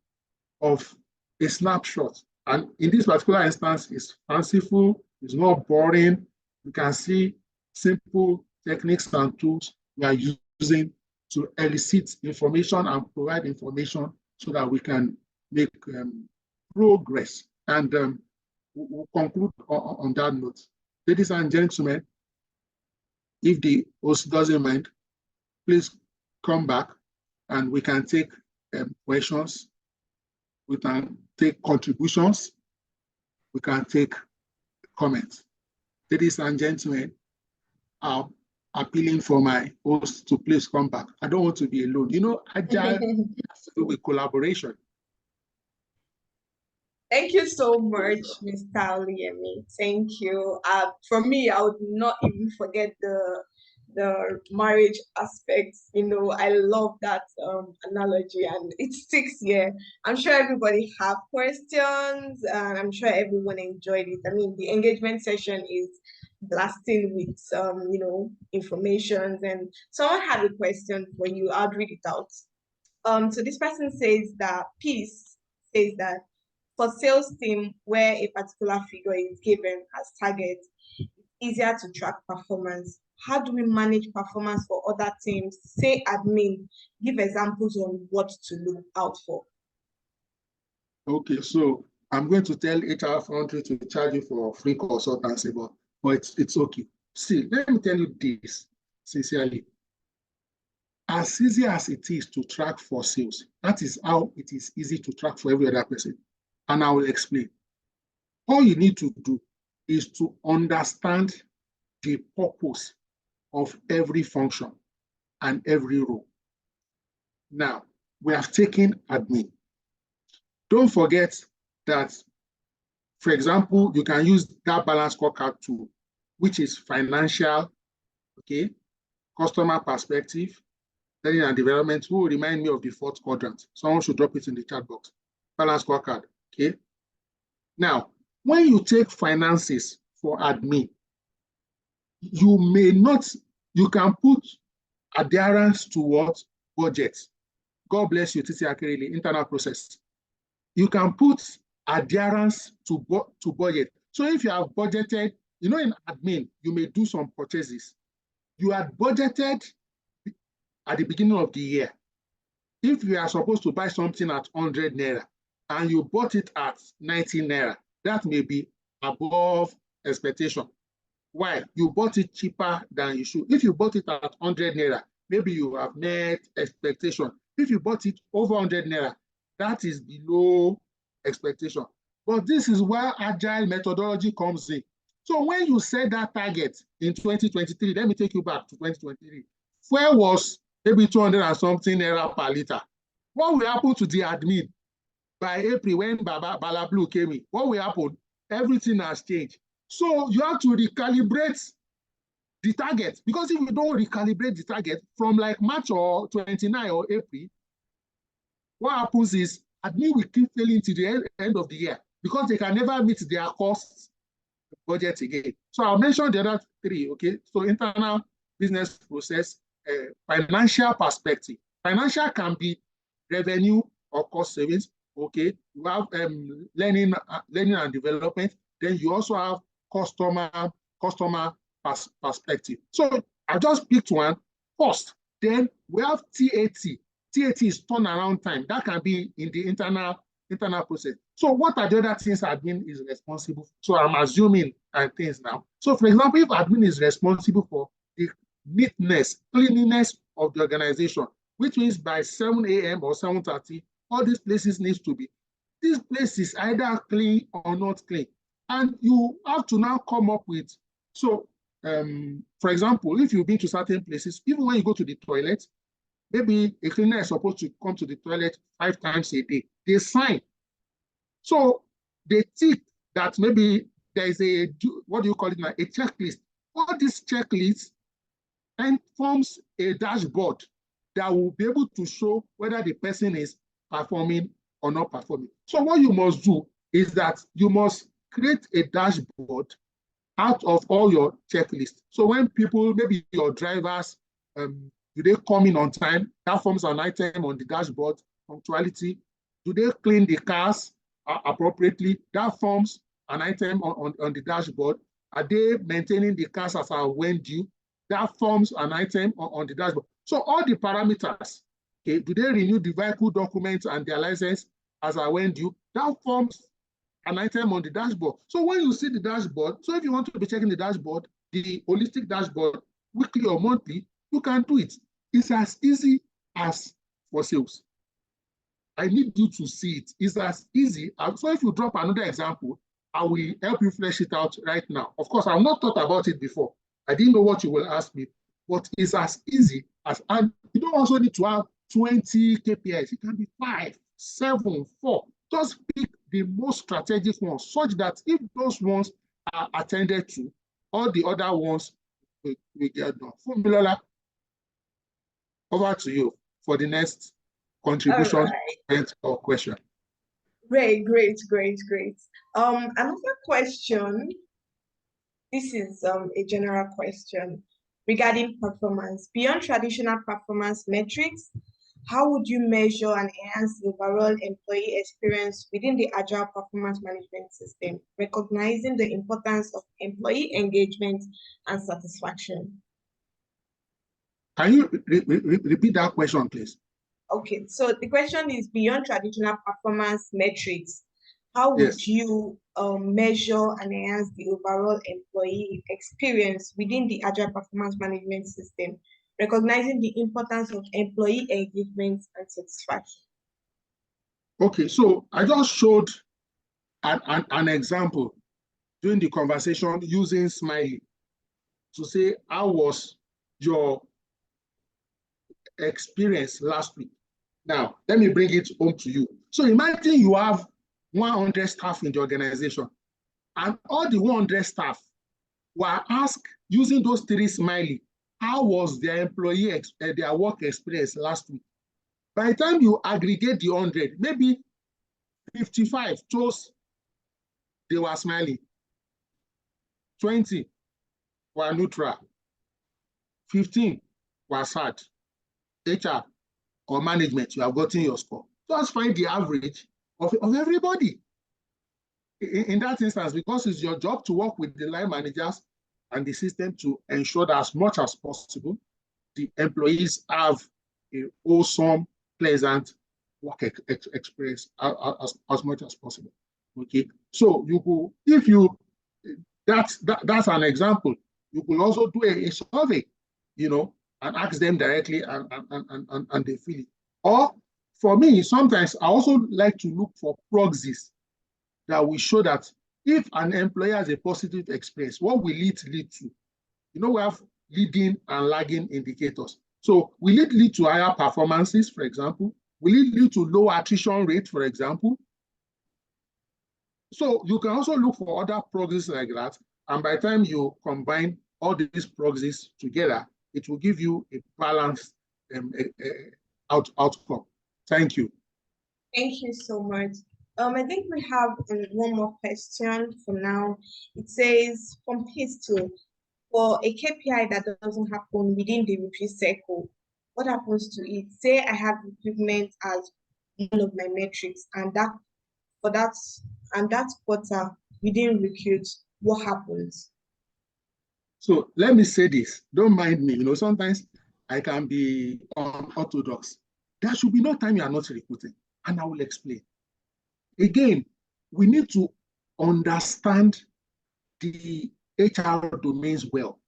of a snapshot. And in this particular instance, it's fanciful, it's not boring. You can see simple techniques and tools we are using to elicit information and provide information so that we can make progress. And we'll conclude on that note. Ladies and gentlemen, if the host doesn't mind, please come back and we can take questions. We can take contributions. We can take comments. Ladies and gentlemen, I'm appealing for my host to please come back. I don't want to be alone. You know, Agile has to do with collaboration. Thank you so much, Mr. Oliemi. Thank you. For me, I would not even forget the marriage aspect. You know, I love that analogy, and it sticks here. I'm sure everybody have questions, and I'm sure everyone enjoyed it. I mean, the engagement session is blasting with informations, and someone had a question for you. I'll read it out. So this person says that Peace says that for sales team where a particular figure is given as target, it's easier to track performance. How do we manage performance for other teams? Say admin, give examples on what to look out for. Okay, so I'm going to tell HR Foundry to charge you for free consultancy, but it's okay. See, let me tell you this sincerely. As easy as it is to track for sales, that is how it is easy to track for every other person. And I will explain. All you need to do is to understand the purpose of every function and every role. Now, we have taken admin. Don't forget that, for example, you can use that balance scorecard tool, which is financial, okay, customer perspective, learning and development. Who will remind me of the fourth quadrant? Someone should drop it in the chat box. Balance scorecard, okay? Now, when you take finances for admin, you can put adherence to what? Budget. God bless you, Titi Akerele, internal process. You can put adherence to budget. So if you have budgeted, you know, in admin, you may do some purchases. You had budgeted at the beginning of the year. If you are supposed to buy something at 100 naira and you bought it at 90 naira, that may be above expectation. Why? You bought it cheaper than you should. If you bought it at 100 naira, maybe you have met expectation. If you bought it over 100 naira, that is below expectation. But this is where Agile methodology comes in. So when you set that target in 2023, let me take you back to 2023. Fuel was maybe 200 and something naira per liter. What will happen to the admin by April when Bala Blue came in? What will happen? Everything has changed. So you have to recalibrate the target, because if you don't recalibrate the target from like March or 29 or April, what happens is admin will keep failing to the end of the year because they can never meet their cost budget again. So I'll mention the other three, okay? So internal business process, financial perspective. Financial can be revenue or cost savings, okay? You have learning and development. Then you also have customer perspective. So I just picked one first. Then we have TAT. TAT is turnaround time. That can be in the internal process. So what are the other things admin is responsible for? So I'm assuming things now. So for example, if admin is responsible for the neatness, cleanliness of the organization, which means by 7 a.m. or 7:30, all these places needs to be. This place is either clean or not clean. And you have to now come up with, so for example, if you've been to certain places, even when you go to the toilet, maybe a cleaner is supposed to come to the toilet 5 times a day. They sign. So they think that maybe there is a, what do you call it now, a checklist. All these checklists and forms a dashboard that will be able to show whether the person is performing or not performing. So what you must do is that you must create a dashboard out of all your checklists. So when people, maybe your drivers, do they come in on time? That forms an item on the dashboard. Punctuality. Do they clean the cars appropriately? That forms an item on the dashboard. Are they maintaining the cars as when due? That forms an item on the dashboard. So all the parameters, okay, do they renew the vehicle documents and their license as when due? That forms an item on the dashboard. So when you see the dashboard, so if you want to be checking the dashboard, the holistic dashboard, weekly or monthly, you can do it. It's as easy as for sales. I need you to see it. It's as easy. So if you drop another example, I will help you flesh it out right now. Of course, I've not thought about it before. I didn't know what you will ask me, but it's as easy as, and you don't also need to have 20 KPIs. It can be 5, 7, 4. Just pick the most strategic ones, such that if those ones are attended to, all the other ones will get done. Funmilola, over to you for the next contribution or question. Great. Another question. This is a general question regarding performance. Beyond traditional performance metrics, how would you measure and enhance the overall employee experience within the Agile performance management system, recognizing the importance of employee engagement and satisfaction? Can you repeat that question, please? Okay, so the question is, beyond traditional performance metrics, how would you measure and enhance the overall employee experience within the Agile performance management system, recognizing the importance of employee engagement and satisfaction? Okay, so I just showed an example during the conversation using smiley to say, how was your experience last week? Now, let me bring it home to you. So imagine you have 100 staff in the organization, and all the 100 staff were asked using those 3 smiley, how was their employee, their work experience last week? By the time you aggregate the 100, maybe 55 chose they were smiling, 20 were neutral, 15 were sad. HR or management, you have gotten your score. Just find the average of everybody. In that instance, because it's your job to work with the line managers and the system to ensure that as much as possible, the employees have a wholesome, pleasant work experience as much as possible. Okay, so you could, if you, that's an example. You could also do a survey, and ask them directly, and they feel it. Or for me, sometimes I also like to look for proxies that will show that if an employer has a positive experience, what will it lead to? We have leading and lagging indicators. So will it lead to higher performances, for example? Will it lead to lower attrition rate, for example? So you can also look for other proxies like that. And by the time you combine all these proxies together, it will give you a balanced outcome. Thank you. Thank you so much. I think we have one more question for now. It says, from Pistol, for a KPI that doesn't happen within the review cycle, what happens to it? Say I have recruitment as one of my metrics, and that quarter we didn't recruit, what happens? So let me say this. Don't mind me. Sometimes I can be unorthodox. There should be no time you are not recruiting, and I will explain. Again, we need to understand the HR domains well.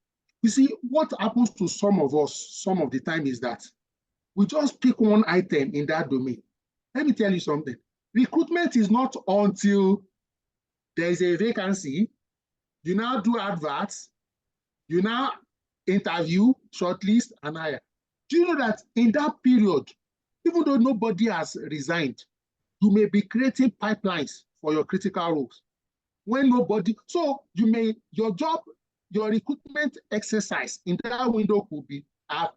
You see, what happens to some of us some of the time is that we just pick one item in that domain. Let me tell you something. Recruitment is not until there is a vacancy, you now do adverts, you now interview, shortlist, and hire. Do you know that in that period, even though nobody has resigned, you may be creating pipelines for your critical roles. When nobody, so your job, your recruitment exercise in that window could be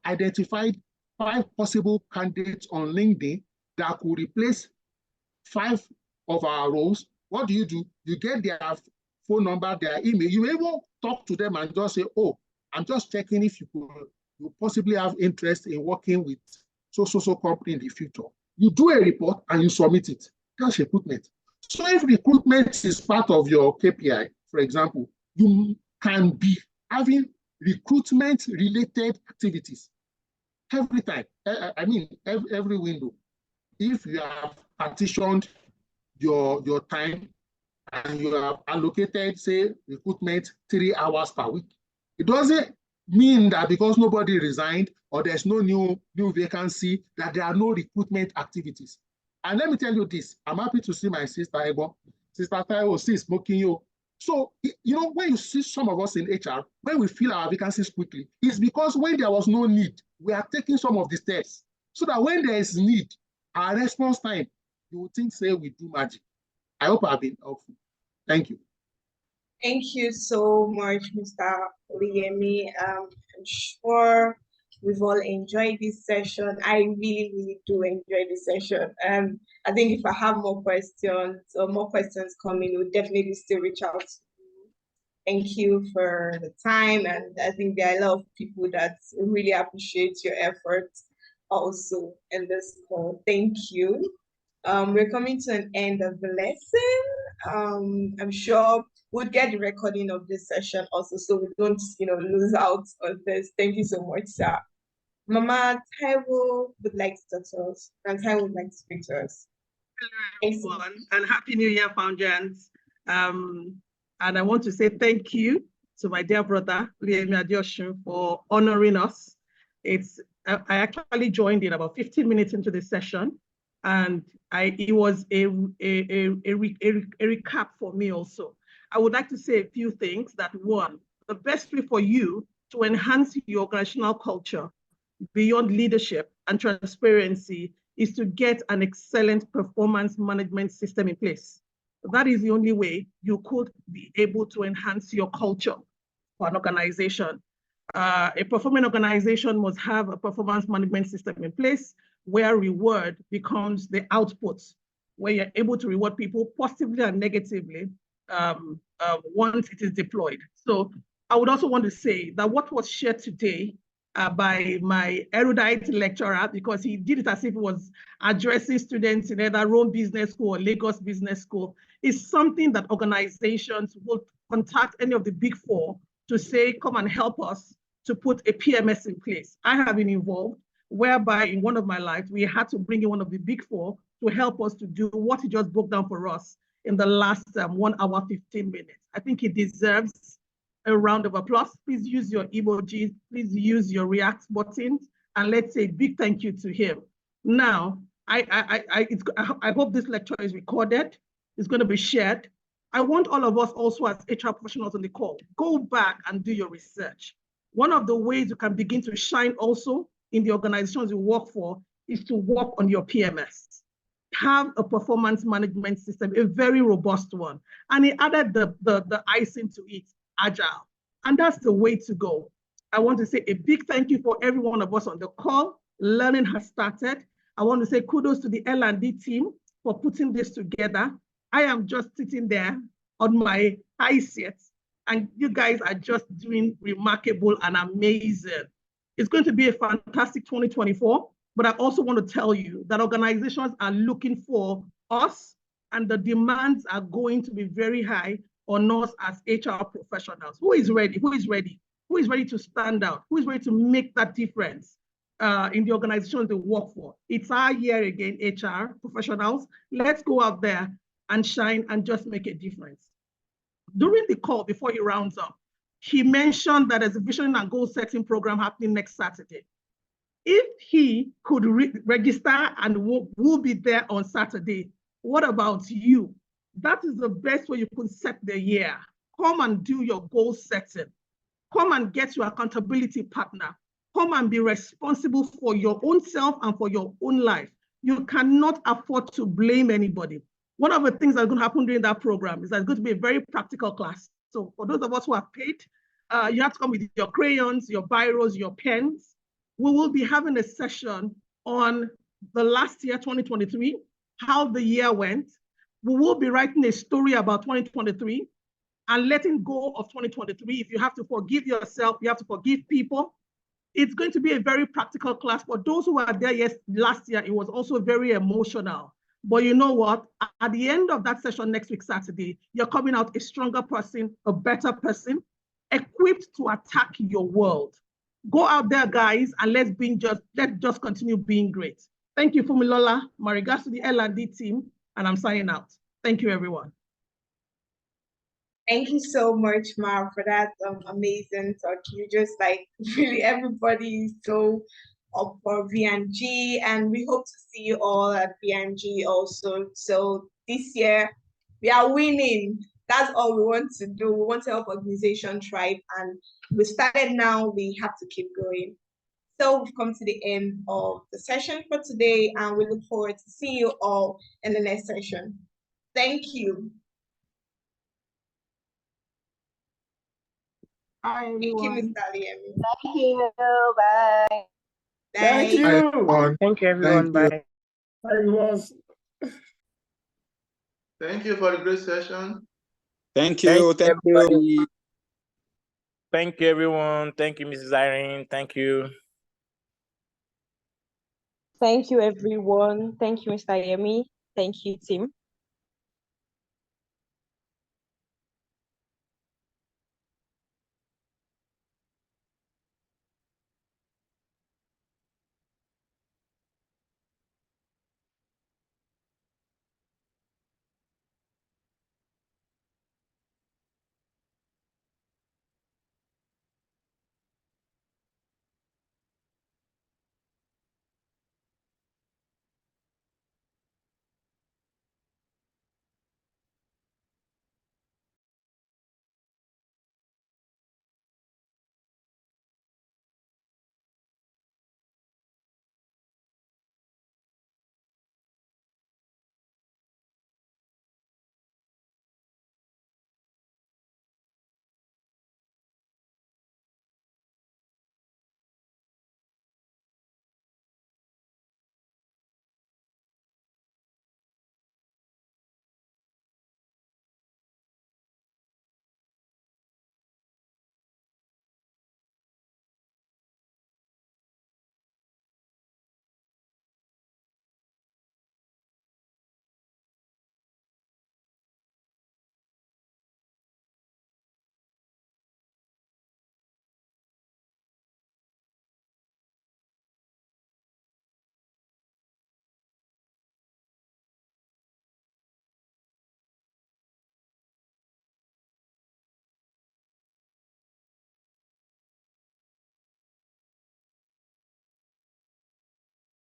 identified 5 possible candidates on LinkedIn that could replace 5 of our roles. What do? You get their phone number, their email. You even talk to them and just say, oh, I'm just checking if you possibly have interest in working with so company in the future. You do a report and you submit it. That's recruitment. So if recruitment is part of your KPI, for example, you can be having recruitment-related activities every time. Every window. If you have partitioned your time and you have allocated, say, recruitment 3 hours per week, it doesn't mean that because nobody resigned or there's no new vacancy that there are no recruitment activities. And let me tell you this, I'm happy to see my sister Ego. Sister Taiwo, see smoking you. So, you know, when you see some of us in HR, when we fill our vacancies quickly, it's because when there was no need, we are taking some of the steps so that when there is need, our response time, you would think, say, we do magic. I hope I've been helpful. Thank you. Thank you so much, Mr. Oluyemi. I'm sure we've all enjoyed this session. I really, really do enjoy this session. I think if I have more questions or more questions coming, we'll definitely still reach out to you. Thank you for the time. And I think there are a lot of people that really appreciate your efforts also in this call. Thank you. We're coming to an end of the lesson. I'm sure we'll get the recording of this session also, so we don't, lose out on this. Thank you so much, sir. Mama Taiwo would like to talk to us, and Taiwo would like to speak to us. Hello, everyone, and Happy New Year, Founderns. And I want to say thank you to my dear brother, Oluyemi Adeosun, for honoring us. I actually joined in about 15 minutes into the session, and it was a recap for me also. I would like to say a few things. That one, the best way for you to enhance your organizational culture beyond leadership and transparency is to get an excellent performance management system in place. That is the only way you could be able to enhance your culture for an organization. A performing organization must have a performance management system in place where reward becomes the output, where you're able to reward people positively and negatively once it is deployed. So I would also want to say that what was shared today by my erudite lecturer, because he did it as if he was addressing students in either Rome Business School or Lagos Business School, is something that organizations will contact any of the big four to say, come and help us to put a PMS in place. I have been involved, whereby in one of my lives, we had to bring in one of the big four to help us to do what he just broke down for us in the last 1 hour, 15 minutes. I think he deserves a round of applause. Please use your emojis, please use your react buttons, and let's say a big thank you to him. Now, I hope this lecture is recorded, it's going to be shared. I want all of us also as HR professionals on the call, go back and do your research. One of the ways you can begin to shine also in the organizations you work for is to work on your PMS. Have a performance management system, a very robust one. And he added the icing to it, Agile. And that's the way to go. I want to say a big thank you for every one of us on the call. Learning has started. I want to say kudos to the L&D team for putting this together. I am just sitting there on my high seat, and you guys are just doing remarkable and amazing. It's going to be a fantastic 2024, but I also want to tell you that organizations are looking for us, and the demands are going to be very high on us as HR professionals. Who is ready? Who is ready? Who is ready to stand out? Who is ready to make that difference in the organizations they work for? It's our year again, HR professionals. Let's go out there and shine and just make a difference. During the call, before he rounds up, he mentioned that there's a vision and goal setting program happening next Saturday. If he could register and will be there on Saturday, what about you? That is the best way you could set the year. Come and do your goal setting. Come and get your accountability partner. Come and be responsible for your own self and for your own life. You cannot afford to blame anybody. One of the things that's going to happen during that program is that it's going to be a very practical class. So for those of us who are paid, you have to come with your crayons, your biros, your pens. We will be having a session on the last year, 2023, how the year went. We will be writing a story about 2023 and letting go of 2023. If you have to forgive yourself, you have to forgive people. It's going to be a very practical class. For those who were there last year, it was also very emotional. But you know what? At the end of that session next week, Saturday, you're coming out a stronger person, a better person, equipped to attack your world. Go out there, guys, and let's just continue being great. Thank you, Fumilola. My regards to the L&D team, and I'm signing out. Thank you, everyone. Thank you so much, Ma, for that amazing talk. You just really, everybody is so up for VMG, and we hope to see you all at VMG also. So this year, we are winning. That's all we want to do. We want to help organization thrive, and we started now. We have to keep going. So we've come to the end of the session for today, and we look forward to seeing you all in the next session. Thank you. Hi, everyone. Thank you, Mr. Aliemi. Thank you. Bye. Thank Bye. you. Everyone. Thank you, everyone. Thank you. Bye. Everyone. Thank you for the great session. Thank you. Thank you. everybody. Thank you, everyone. Thank you, Mrs. Irene. Thank you. Thank you, everyone. Thank you, Mr. Yemi. Thank you, team.